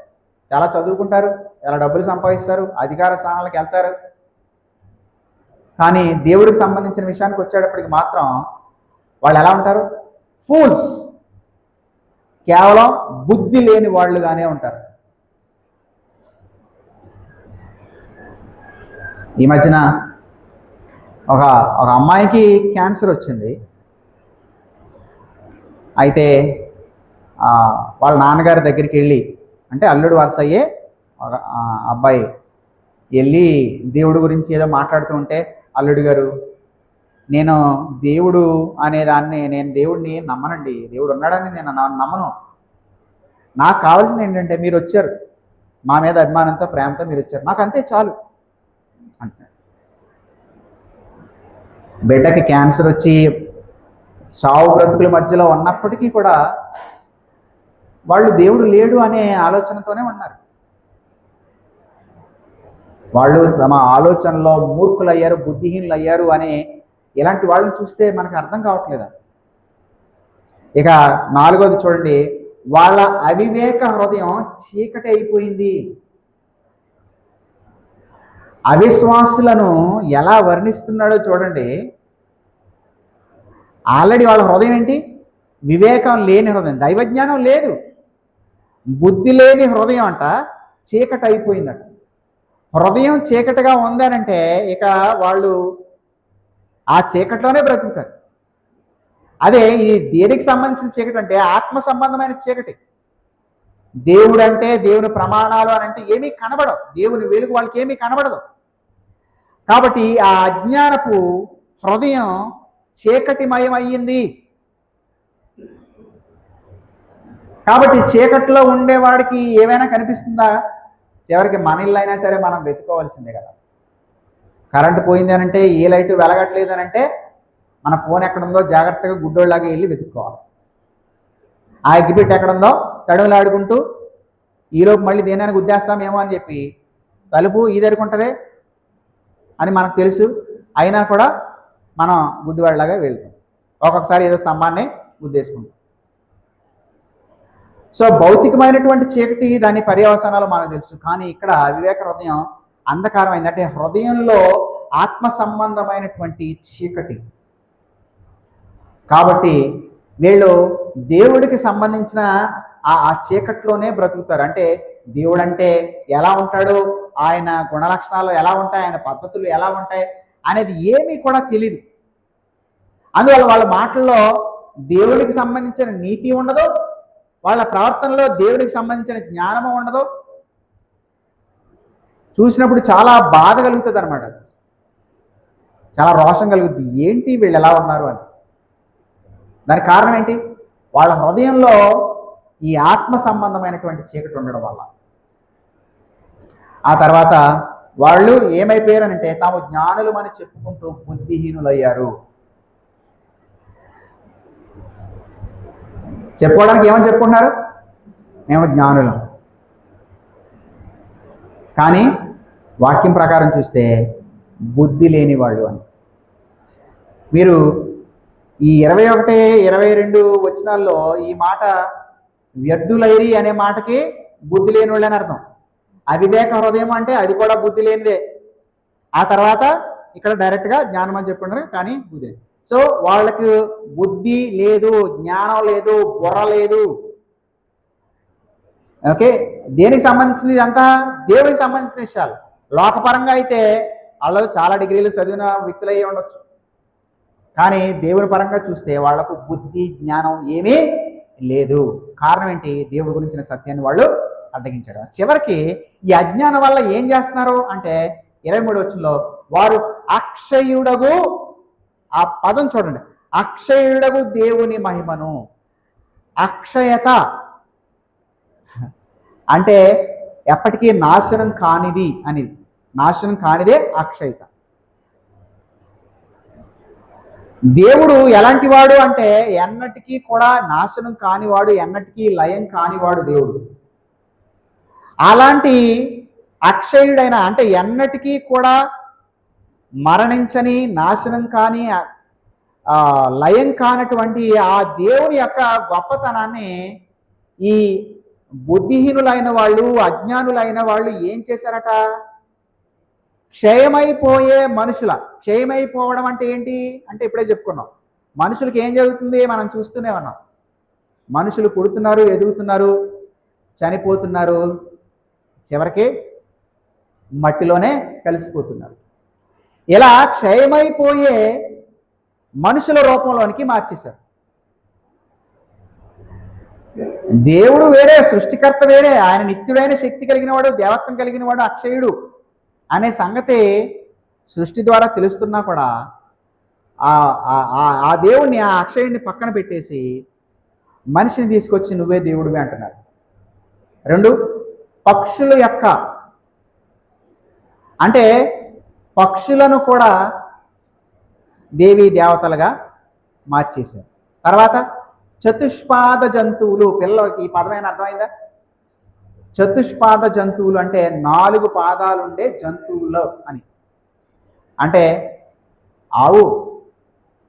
చాలా చదువుకుంటారు, చాలా డబ్బులు సంపాదిస్తారు, అధికార స్థానాలకు వెళ్తారు. కానీ దేవుడికి సంబంధించిన విషయానికి వచ్చేటప్పటికి మాత్రం వాళ్ళు ఎలా ఉంటారు? ఫూల్స్, కేవలం బుద్ధి లేని వాళ్ళుగానే ఉంటారు. ఈ మధ్యన ఒక అమ్మాయికి క్యాన్సర్ వచ్చింది. అయితే వాళ్ళ నాన్నగారి దగ్గరికి వెళ్ళి, అంటే అల్లుడు వరుస అయ్యే ఒక అబ్బాయి వెళ్ళి దేవుడి గురించి ఏదో మాట్లాడుతూ ఉంటే, అల్లుడు గారు నేను దేవుడు అనేదాన్ని, నేను దేవుడిని నమ్మనండి, దేవుడు ఉన్నాడని నేను నమ్మను, నాకు కావాల్సింది ఏంటంటే మీరు వచ్చారు, మా మీద అభిమానంతో ప్రేమతో మీరు వచ్చారు, నాకు అంతే చాలు అంటున్నాడు. బిడ్డకి క్యాన్సర్ వచ్చి చావు బ్రతుకుల మధ్యలో ఉన్నప్పటికీ కూడా వాళ్ళు దేవుడు లేడు అనే ఆలోచనతోనే ఉన్నారు. వాళ్ళు తమ ఆలోచనలో మూర్ఖులయ్యారు, బుద్ధిహీనులు అయ్యారు అనే ఇలాంటి వాళ్ళని చూస్తే మనకు అర్థం కావట్లేదా? ఇక 4వది చూడండి, వాళ్ళ అవివేక హృదయం చీకటి అయిపోయింది. అవిశ్వాసులను ఎలా వర్ణిస్తున్నాడో చూడండి. ఆల్రెడీ వాళ్ళ హృదయం ఏంటి? వివేకం లేని హృదయం, దైవజ్ఞానం లేదు, బుద్ధి లేని హృదయం అంట చీకటి అయిపోయిందట. హృదయం చీకటిగా ఉందనంటే ఇక వాళ్ళు ఆ చీకటిలోనే బ్రతుకుతారు. అదే ఇది దేనికి సంబంధించిన చీకటి అంటే ఆత్మ సంబంధమైన చీకటి. దేవుడు అంటే, దేవుని ప్రమాణాలు అని అంటే ఏమీ కనబడవు, దేవుని వెలుగు వాళ్ళకి ఏమీ కనబడదు. కాబట్టి ఆ అజ్ఞానపు హృదయం చీకటిమయం అయ్యింది. కాబట్టి చీకట్లో ఉండేవాడికి ఏమైనా కనిపిస్తుందా? చివరికి మన ఇల్లు అయినా సరే మనం వెతుకోవాల్సిందే కదా. కరెంటు పోయింది అనంటే, ఏ లైటు వెలగట్లేదు అనంటే మన ఫోన్ ఎక్కడుందో జాగ్రత్తగా గుడ్డోళ్ళలాగా వెళ్ళి వెతుక్కోవాలి. ఆ ఎగ్గిపెట్టి ఎక్కడుందో తడువులాడుకుంటూ ఈలోపు మళ్ళీ దేనైనా గుద్దేస్తామేమో అని చెప్పి తలుపు ఈదరుకుంటుంది అని మనకు తెలుసు, అయినా కూడా మనం గుడ్డివాళ్ళలాగా వెళ్తాం. ఒక్కొక్కసారి ఏదో స్తంభాన్ని గుద్దేసుకుంటాం. సో భౌతికమైనటువంటి చీకటి, దాని పర్యవసానాలు మనకు తెలుసు. కానీ ఇక్కడ అవివేక హృదయం అంధకారమైంది, అంటే హృదయంలో ఆత్మ సంబంధమైనటువంటి చీకటి. కాబట్టి వీళ్ళు దేవుడికి సంబంధించిన ఆ చీకట్లోనే బ్రతుకుతారు. అంటే దేవుడు అంటే ఎలా ఉంటాడు, ఆయన గుణలక్షణాలు ఎలా ఉంటాయి, ఆయన పద్ధతులు ఎలా ఉంటాయి అనేది ఏమీ కూడా తెలీదు. అందువల్ల వాళ్ళ మాటల్లో దేవుడికి సంబంధించిన నీతి ఉండదు, వాళ్ళ ప్రవర్తనలో దేవుడికి సంబంధించిన జ్ఞానము ఉండదు. చూసినప్పుడు చాలా బాధ కలుగుతుంది అనమాట, చాలా రోషం కలుగుతుంది, ఏంటి వీళ్ళు ఎలా ఉన్నారు అని. దానికి కారణం ఏంటి? వాళ్ళ హృదయంలో ఈ ఆత్మ సంబంధమైనటువంటి చీకటి ఉండడం వల్ల. ఆ తర్వాత వాళ్ళు ఏమైపోయారనంటే తాము జ్ఞానులమని చెప్పుకుంటూ బుద్ధిహీనులయ్యారు. చెప్పుకోవడానికి ఏమని చెప్పుకుంటున్నారు? మేము జ్ఞానులం. కానీ వాక్యం ప్రకారం చూస్తే బుద్ధి లేని వాళ్ళు అని. మీరు ఈ 21, 22 వచనాల్లో ఈ మాట వ్యర్థులైరి అనే మాటకి బుద్ధి లేని వాళ్ళు అని అర్థం. అవివేక హృదయం అంటే అది కూడా బుద్ధి లేనిదే. ఆ తర్వాత ఇక్కడ డైరెక్ట్గా జ్ఞానం అని చెప్పుకుంటారు, కానీ బుద్ధి. సో వాళ్ళకి బుద్ధి లేదు, జ్ఞానం లేదు, బుర్ర లేదు. ఓకే, దేనికి సంబంధించింది ఇదంతా? దేవుడికి సంబంధించిన విషయాలు. లోకపరంగా అయితే వాళ్ళు చాలా డిగ్రీలు చదివిన వ్యక్తులు అయ్యి ఉండొచ్చు, కానీ దేవుని పరంగా చూస్తే వాళ్లకు బుద్ధి జ్ఞానం ఏమీ లేదు. కారణం ఏంటి? దేవుడి గురించిన సత్యాన్ని వాళ్ళు అడ్డగించడం. చివరికి ఈ అజ్ఞానం వల్ల ఏం చేస్తున్నారు అంటే 23వ వచనంలో వారు అక్షయుడగు, ఆ పదం చూడండి, అక్షయుడగు దేవుని మహిమను. అక్షయత అంటే ఎప్పటికీ నాశనం కానిది అనేది, నాశనం కానిదే అక్షయత. దేవుడు ఎలాంటి వాడు అంటే ఎన్నటికీ కూడా నాశనం కానివాడు, ఎన్నటికీ లయం కానివాడు దేవుడు. అలాంటి అక్షయుడైన, అంటే ఎన్నటికీ కూడా మరణించని, నాశనం కాని, లయం కానటువంటి ఆ దేవుని యొక్క గొప్పతనాన్ని ఈ బుద్ధిహీనులైన వాళ్ళు, అజ్ఞానులైన వాళ్ళు ఏం చేశారట? క్షయమైపోయే మనుషుల, క్షయమైపోవడం అంటే ఏంటి అంటే ఇప్పుడే చెప్పుకున్నాం. మనుషులకి ఏం జరుగుతుంది మనం చూస్తూనే ఉన్నాం. మనుషులు పుడుతున్నారు, ఎదుగుతున్నారు, చనిపోతున్నారు, చివరికి మట్టిలోనే కలిసిపోతున్నారు. ఇలా క్షయమైపోయే మనుషుల రూపంలోనికి మార్చేశారు. దేవుడు వేరే, సృష్టికర్త వేరే, ఆయన నిత్యుడైన శక్తి కలిగిన వాడు, దేవత్వం కలిగిన వాడు, అక్షయుడు. అనే సంగతి సృష్టి ద్వారా తెలుస్తున్నా కూడా ఆ దేవుణ్ణి, ఆ అక్షయుడిని పక్కన పెట్టేసి మనిషిని తీసుకొచ్చి నువ్వే దేవుడివి అంటున్నాడు. 2, పక్షుల యొక్క, అంటే పక్షులను కూడా దేవీ దేవతలుగా మార్చేశారు. తర్వాత చతుష్పాద జంతువులు. పిల్లలకి ఈ పదమైన అర్థమైందా? చతుష్పాద జంతువులు అంటే 4 పాదాలుండే జంతువులు అని. అంటే ఆవు,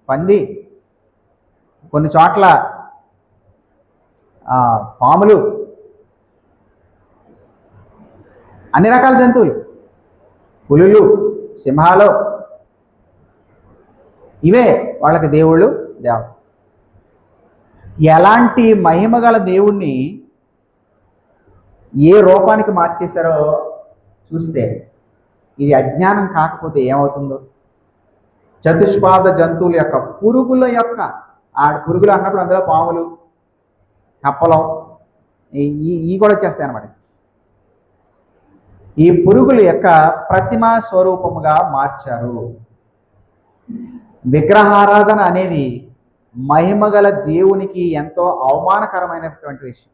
పంది, కొన్ని చోట్ల పాములు, అన్ని రకాల జంతువులు, పులులు, సింహాలు, ఇవే వాళ్ళకి దేవుళ్ళు, దేవత. ఎలాంటి మహిమగల దేవుణ్ణి ఏ రూపానికి మార్చేశారో చూస్తే ఇది అజ్ఞానం కాకపోతే ఏమవుతుందో. చతుష్పాద జంతువుల యొక్క, పురుగుల యొక్క, ఆ పురుగులు అన్నప్పుడు అందులో పాములు, కప్పలం, ఈ కూడా వచ్చేస్తాయి అన్నమాట. ఈ పురుగుల యొక్క ప్రతిమా స్వరూపముగా మార్చారు. విగ్రహారాధన అనేది మహిమగల దేవునికి ఎంతో అవమానకరమైనటువంటి విషయం.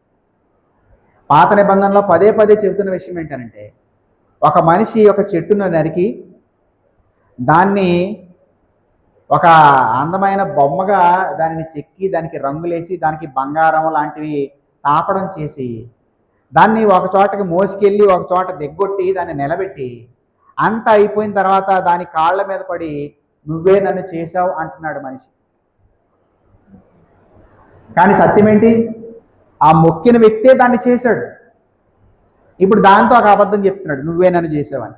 పాత నిబంధనలో పదే చెబుతున్న విషయం ఏంటంటే, ఒక మనిషి ఒక చెట్టును నరికి దాన్ని ఒక అందమైన బొమ్మగా దానిని చెక్కి దానికి రంగులేసి దానికి బంగారం లాంటివి తాపడం చేసి దాన్ని ఒక చోటకి మోసుకెళ్ళి ఒక చోట దిగ్గొట్టి దాన్ని నిలబెట్టి అంత అయిపోయిన తర్వాత దాని కాళ్ళ మీద పడి నువ్వే నన్ను చేశావు అంటున్నాడు మనిషి. కానీ సత్యం ఏంటి? ఆ మొక్కిన వ్యక్తే దాన్ని చేశాడు. ఇప్పుడు దాంతో ఒక అబద్ధం చెప్తున్నాడు, నువ్వే నన్ను చేసావని.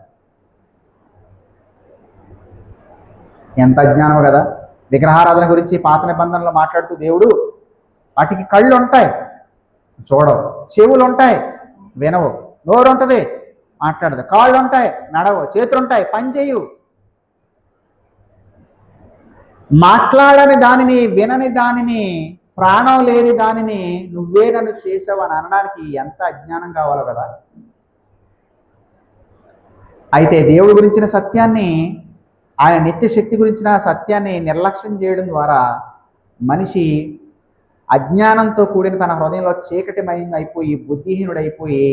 ఎంత అజ్ఞానం కదా. విగ్రహారాధన గురించి పాత నిబంధనలో మాట్లాడుతూ దేవుడు వాటికి కళ్ళు ఉంటాయి, చూడవు, చెవులు ఉంటాయి, వినవు, నోరు ఉంటుంది, మాట్లాడదు, కాళ్ళు ఉంటాయి, నడవు, చేతులు ఉంటాయి, పని చేయు. మాట్లాడని దానిని, వినని దానిని, ప్రాణం లేని దానిని నువ్వే నన్ను చేసావు అని అనడానికి ఎంత అజ్ఞానం కావాలో కదా. అయితే దేవుడి గురించిన సత్యాన్ని, ఆయన నిత్య శక్తి గురించిన సత్యాన్ని నిర్లక్ష్యం చేయడం ద్వారా మనిషి అజ్ఞానంతో కూడిన తన హృదయంలో చీకటిమయం అయిపోయి బుద్ధిహీనుడైపోయి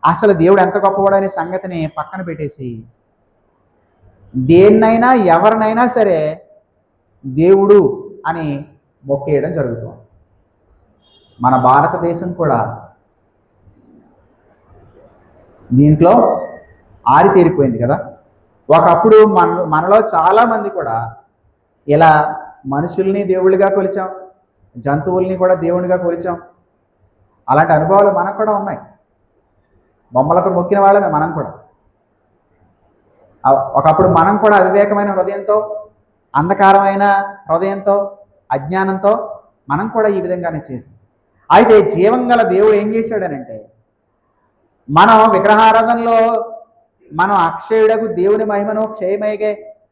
అసలు దేవుడు ఎంత గొప్పవాడనే సంగతిని పక్కన పెట్టేసి దేన్నైనా ఎవరినైనా సరే దేవుడు అని మొక్కేయడం జరుగుతుంది. మన భారతదేశం కూడా దీంట్లో ఆరితేరిపోయింది కదా. ఒకప్పుడు మనలో చాలామంది కూడా ఇలా మనుషుల్ని దేవుళ్ళుగా కొలిచాం, జంతువుల్ని కూడా దేవునిగా కొలిచాం. అలాంటి అనుభవాలు మనకు కూడా ఉన్నాయి. బొమ్మలకు మొక్కిన వాళ్ళమే మనం కూడా. ఒకప్పుడు మనం కూడా అవివేకమైన హృదయంతో, అంధకారమైన హృదయంతో, అజ్ఞానంతో మనం కూడా ఈ విధంగానే చేసాం. అయితే జీవంగల దేవుడు ఏం చేశాడనంటే, మనం విగ్రహారాధనలో మనం అక్షయుడకు దేవుని మహిమను క్షయమయ్యే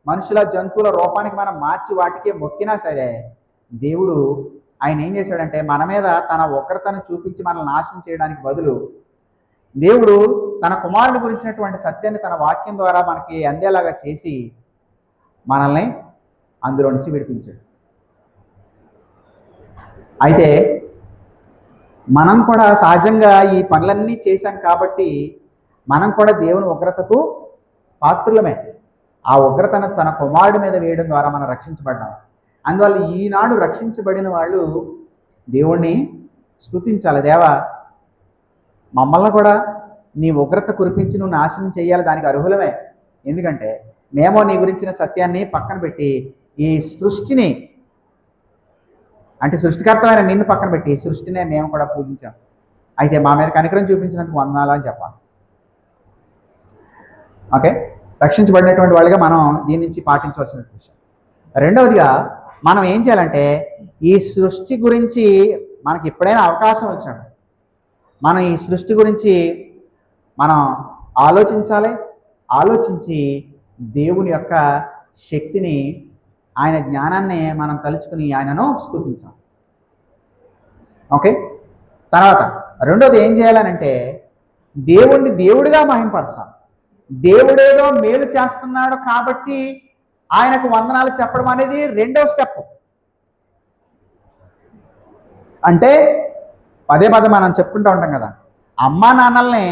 మనుషుల, జంతువుల రూపానికి మనం మార్చి వాటికే మొక్కినా సరే దేవుడు ఆయన ఏం చేశాడంటే మన మీద తన ఉగ్రతను చూపించి మనల్ని నాశనం చేయడానికి బదులు దేవుడు తన కుమారుని గురించినటువంటి సత్యాన్ని తన వాక్యం ద్వారా మనకి అందేలాగా చేసి మనల్ని అందులో నుంచి విడిపించాడు. అయితే మనం కూడా సహజంగా ఈ పనులన్నీ చేశాం కాబట్టి మనం కూడా దేవుని ఉగ్రతకు పాత్రులమే. ఆ ఉగ్రతను తన కుమారుడి మీద వేయడం ద్వారా మనం రక్షించబడ్డాం. అందువల్ల ఈనాడు రక్షించబడిన వాళ్ళు దేవుణ్ణి స్తుతించాలి. దేవా, మమ్మల్ని కూడా నీ ఉగ్రత కురిపించి నువ్వు నాశనం చేయాలి, దానికి అర్హులమే. ఎందుకంటే మేము నీ గురించిన సత్యాన్ని పక్కన పెట్టి ఈ సృష్టిని, అంటే సృష్టికర్తమైన నిన్ను పక్కన పెట్టి సృష్టినే మేము కూడా పూజించాం. అయితే మా మీద కనికరం చూపించినందుకు వందనాలు అని చెప్పాలి. ఓకే, రక్షించబడినటువంటి వాళ్ళుగా మనం దీని నుంచి పాటించవలసిన విషయం. రెండవదిగా మనం ఏం చేయాలంటే ఈ సృష్టి గురించి మనకి ఎప్పుడైనా అవకాశం వచ్చినప్పుడు మనం ఈ సృష్టి గురించి మనం ఆలోచించాలి. ఆలోచించి దేవుని యొక్క శక్తిని, ఆయన జ్ఞానాన్ని మనం తలుచుకుని ఆయనను స్తుతించాలి. ఓకే, తర్వాత రెండోది ఏం చేయాలనంటే దేవుణ్ణి దేవుడిగా మహింపరచాలి. దేవుడేదో మేలు చేస్తున్నాడు కాబట్టి ఆయనకు వందనాలు చెప్పడం అనేది రెండో స్టెప్. అంటే పదే పదే మనం చెప్పుకుంటూ ఉంటాం కదా, అమ్మా నాన్నల్ని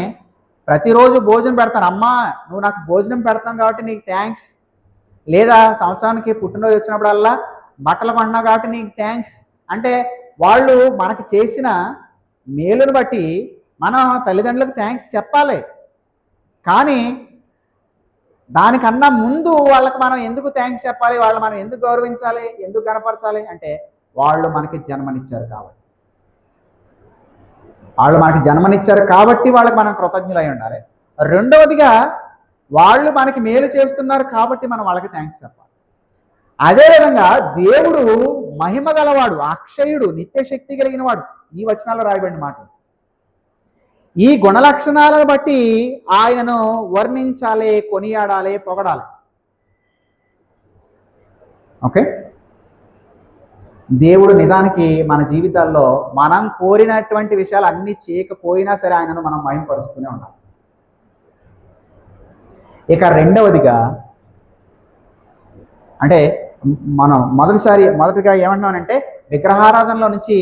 ప్రతిరోజు భోజనం పెడతాను, అమ్మా నువ్వు నాకు భోజనం పెడతాను కాబట్టి నీకు థ్యాంక్స్, లేదా సంవత్సరానికి పుట్టినరోజు వచ్చినప్పుడల్లా బట్టలు కొంటున్నావు కాబట్టి నీకు థ్యాంక్స్ అంటే వాళ్ళు మనకి చేసిన మేలును బట్టి మనం తల్లిదండ్రులకు థ్యాంక్స్ చెప్పాలి. కానీ దానికన్నా ముందు వాళ్ళకి మనం ఎందుకు థ్యాంక్స్ చెప్పాలి, వాళ్ళు మనం ఎందుకు గౌరవించాలి, ఎందుకు కనపరచాలి అంటే వాళ్ళు మనకి జన్మనిచ్చారు కాబట్టి. వాళ్ళు మనకి జన్మనిచ్చారు కాబట్టి వాళ్ళకి మనం కృతజ్ఞులై ఉండాలి. రెండవదిగా వాళ్ళు మనకి మేలు చేస్తున్నారు కాబట్టి మనం వాళ్ళకి థ్యాంక్స్ చెప్పాలి. అదేవిధంగా దేవుడు మహిమ గలవాడు, అక్షయుడు, నిత్యశక్తి కలిగిన వాడు. ఈ వచనాల్లో రాయబడిన మాట. ఈ గుణలక్షణాలను బట్టి ఆయనను వర్ణించాలి, కొనియాడాలి, పొగడాలి. ఓకే, దేవుడు నిజానికి మన జీవితాల్లో మనం కోరినటువంటి విషయాలు అన్నీ చేయకపోయినా సరే ఆయనను మనం మహిమపరుస్తూనే ఉండాలి. ఇక రెండవదిగా అంటే మనం మొదటిగా ఏమంటున్నానంటే విగ్రహారాధనలో నుంచి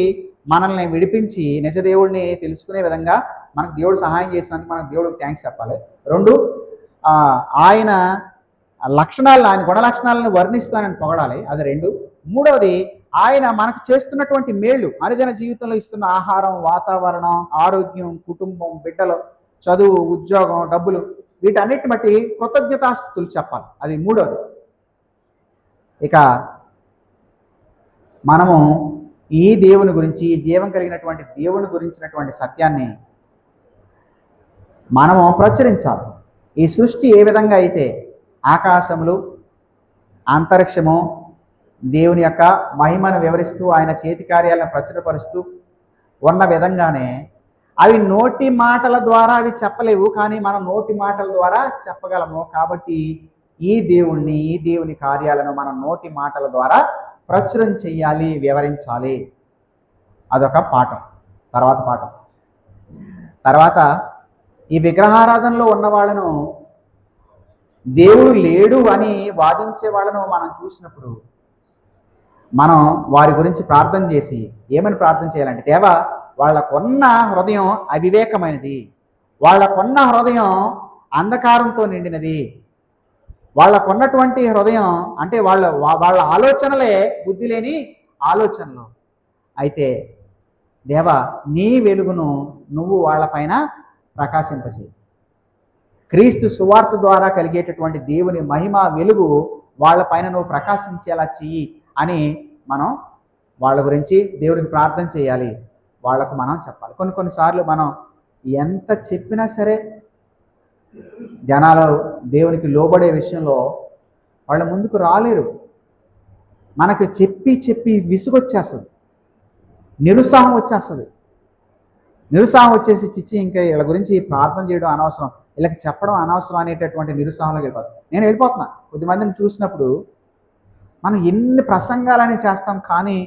మనల్ని విడిపించి నిజదేవుడిని తెలుసుకునే విధంగా మనకు దేవుడు సహాయం చేసినందుకు మనకు దేవుడికి థ్యాంక్స్ చెప్పాలి. రెండు, ఆయన లక్షణాలను, ఆయన గుణ లక్షణాలను వర్ణిస్తూ ఆయన పొగడాలి. అది రెండు. మూడవది, ఆయన మనకు చేస్తున్నటువంటి మేళ్ళు, అనుదిన జీవితంలో ఇస్తున్న ఆహారం, వాతావరణం, ఆరోగ్యం, కుటుంబం, బిడ్డలు, చదువు, ఉద్యోగం, డబ్బులు, వీటన్నిటిని బట్టి కృతజ్ఞతాస్తుతులు చెప్పాలి. అది మూడవది. ఇక మనము ఈ దేవుని గురించి, ఈ జీవం కలిగినటువంటి దేవుని గురించినటువంటి సత్యాన్ని మనము ప్రచురించాలి. ఈ సృష్టి ఏ విధంగా అయితే ఆకాశములు, అంతరిక్షము దేవుని యొక్క మహిమను వివరిస్తూ ఆయన చేతి కార్యాలను ప్రచురపరుస్తూ ఉన్న విధంగానే అవి నోటి మాటల ద్వారా అవి చెప్పలేవు, కానీ మనం నోటి మాటల ద్వారా చెప్పగలము. కాబట్టి ఈ దేవుణ్ణి, ఈ దేవుని కార్యాలను మనం నోటి మాటల ద్వారా ప్రచురం చెయ్యాలి, వివరించాలి. అదొక పాఠం. తర్వాత ఈ విగ్రహారాధనలో ఉన్న వాళ్ళను, దేవుడు లేడు అని వాదించే వాళ్ళను మనం చూసినప్పుడు మనం వారి గురించి ప్రార్థన చేసి ఏమని ప్రార్థన చేయాలంటే, దేవా వాళ్ళకున్న హృదయం అవివేకమైనది, వాళ్ళకున్న హృదయం అంధకారంతో నిండినది, వాళ్ళకున్నటువంటి హృదయం అంటే వాళ్ళ ఆలోచనలే బుద్ధి లేని ఆలోచనలు. అయితే దేవా నీ వెలుగును నువ్వు వాళ్ళపైన ప్రకాశింపచేయి. క్రీస్తు సువార్త ద్వారా కలిగేటటువంటి దేవుని మహిమ వెలుగు వాళ్ళపైన నువ్వు ప్రకాశించేలా చెయ్యి అని మనం వాళ్ళ గురించి దేవుడికి ప్రార్థన చేయాలి, వాళ్లకు మనం చెప్పాలి. కొన్నిసార్లు మనం ఎంత చెప్పినా సరే జనాలు దేవునికి లోబడే విషయంలో వాళ్ళ ముందుకు రాలేరు. మనకు చెప్పి విసుగొచ్చేస్తుంది, నిరుత్సాహం వచ్చేసి చిచ్చి ఇంకా వీళ్ళ గురించి ప్రార్థన చేయడం అనవసరం, వీళ్ళకి చెప్పడం అనవసరం అనేటటువంటి నిరుత్సాహంలోకి వెళ్ళిపోతాం. నేను వెళ్ళిపోతున్నా. కొద్దిమందిని చూసినప్పుడు మనం ఎన్ని ప్రసంగాలని చేస్తాం, కానీ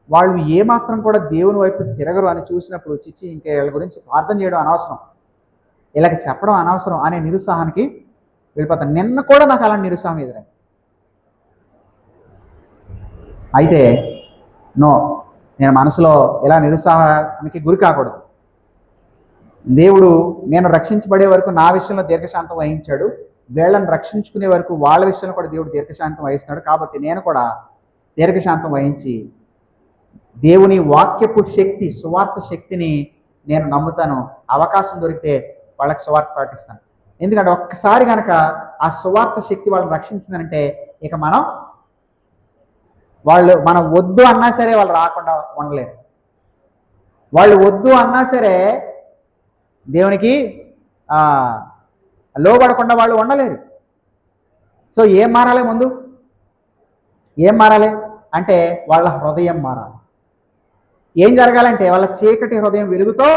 వాళ్ళు ఏమాత్రం కూడా దేవుని వైపు తిరగరు అని చూసినప్పుడు చిచ్చి ఇంకా వీళ్ళ గురించి ప్రార్థన చేయడం అనవసరం, వీళ్ళకి చెప్పడం అనవసరం అనే నిరుత్సాహానికి వెళ్ళిపోతాను. నిన్న కూడా నాకు అలాంటి నిరుత్సాహం ఎదురైంది. అయితే నేను మనసులో ఇలా నిరుత్సాహానికి గురి కాకూడదు. దేవుడు నేను రక్షించబడే వరకు నా విషయంలో దీర్ఘశాంతం వహించాడు, వీళ్ళని రక్షించుకునే వరకు వాళ్ళ విషయంలో కూడా దేవుడు దీర్ఘశాంతం వహిస్తున్నాడు. కాబట్టి నేను కూడా దీర్ఘశాంతం వహించి దేవుని వాక్యపు శక్తి, సువార్త శక్తిని నేను నమ్ముతాను. అవకాశం దొరికితే వాళ్ళకి సువార్త ప్రకటిస్తాను. ఎందుకంటే ఒక్కసారి కనుక ఆ సువార్త శక్తి వాళ్ళని రక్షించిందంటే ఇక మనం వద్దు అన్నా సరే వాళ్ళు రాకుండా ఉండలేరు. వాళ్ళు వద్దు అన్నా సరే దేవునికి లోబడకుండా వాళ్ళు ఉండలేరు. సో ఏం మారాలి? ముందు ఏం మారాలి అంటే వాళ్ళ హృదయం మారాలి. ఏం జరగాలంటే వాళ్ళ చీకటి హృదయం వెలుగుతో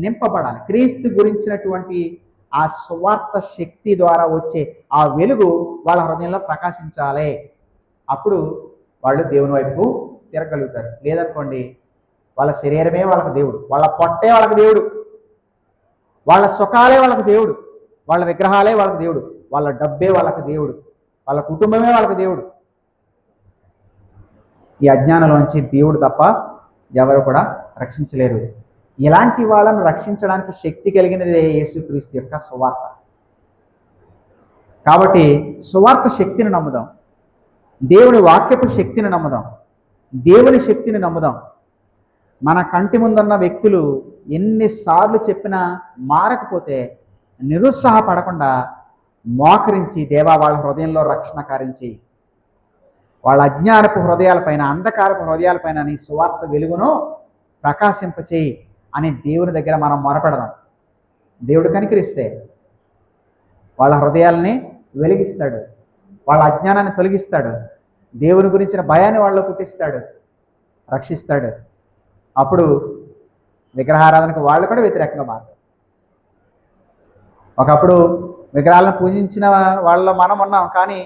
నింపబడాలి. క్రీస్తు గురించినటువంటి ఆ సువార్త శక్తి ద్వారా వచ్చే ఆ వెలుగు వాళ్ళ హృదయంలో ప్రకాశించాలి. అప్పుడు వాళ్ళు దేవుని వైపు తిరగలుగుతారు. లేదనుకోండి వాళ్ళ శరీరమే వాళ్ళకి దేవుడు, వాళ్ళ పొట్టే వాళ్ళకి దేవుడు, వాళ్ళ సుఖాలే వాళ్ళకి దేవుడు. వాళ్ళ విగ్రహాలే వాళ్ళకి దేవుడు, వాళ్ళ డబ్బే వాళ్ళకి దేవుడు, వాళ్ళ కుటుంబమే వాళ్ళకి దేవుడు. ఈ అజ్ఞానంలోంచి దేవుడు తప్ప ఎవరు కూడా రక్షించలేరు. ఇలాంటి వాళ్ళను రక్షించడానికి శక్తి కలిగినదే యేసుక్రీస్తు యొక్క సువార్త. కాబట్టి సువార్త శక్తిని నమ్ముదాం, దేవుని వాక్యపు శక్తిని నమ్ముదాం, దేవుని శక్తిని నమ్ముదాం. మన కంటి ముందున్న వ్యక్తులు ఎన్నిసార్లు చెప్పినా మారకపోతే నిరుత్సాహపడకుండా మోకరించి, దేవా వాళ్ళ హృదయంలో రక్షణ కారించి, వాళ్ళ అజ్ఞానపు హృదయాలపైన, అంధకారపు హృదయాలపైన నీ సువార్త వెలుగును ప్రకాశింపచేయి అని దేవుని దగ్గర మనం మొరపెడదాం. దేవుడు కనికరిస్తే వాళ్ళ హృదయాల్ని వెలిగిస్తాడు, వాళ్ళ అజ్ఞానాన్ని తొలగిస్తాడు, దేవుని గురించిన భయాన్ని వాళ్ళలో పుట్టిస్తాడు, రక్షిస్తాడు. అప్పుడు విగ్రహారాధనకు వాళ్ళు కూడా వ్యతిరేకంగా మారుతారు. ఒకప్పుడు విగ్రహాలను పూజించిన వాళ్ళలో మనం ఉన్నాం, కానీ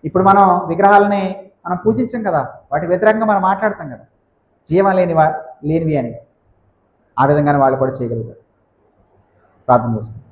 ఇప్పుడు మనం విగ్రహాలని మనం పూజించాం కదా, వాటి వ్యతిరేకంగా మనం మాట్లాడతాం కదా, జీవం లేనివి అని. ఆ విధంగానే వాళ్ళు కూడా చేయగలుగుతారు. ప్రార్థన చేసుకుంటాం.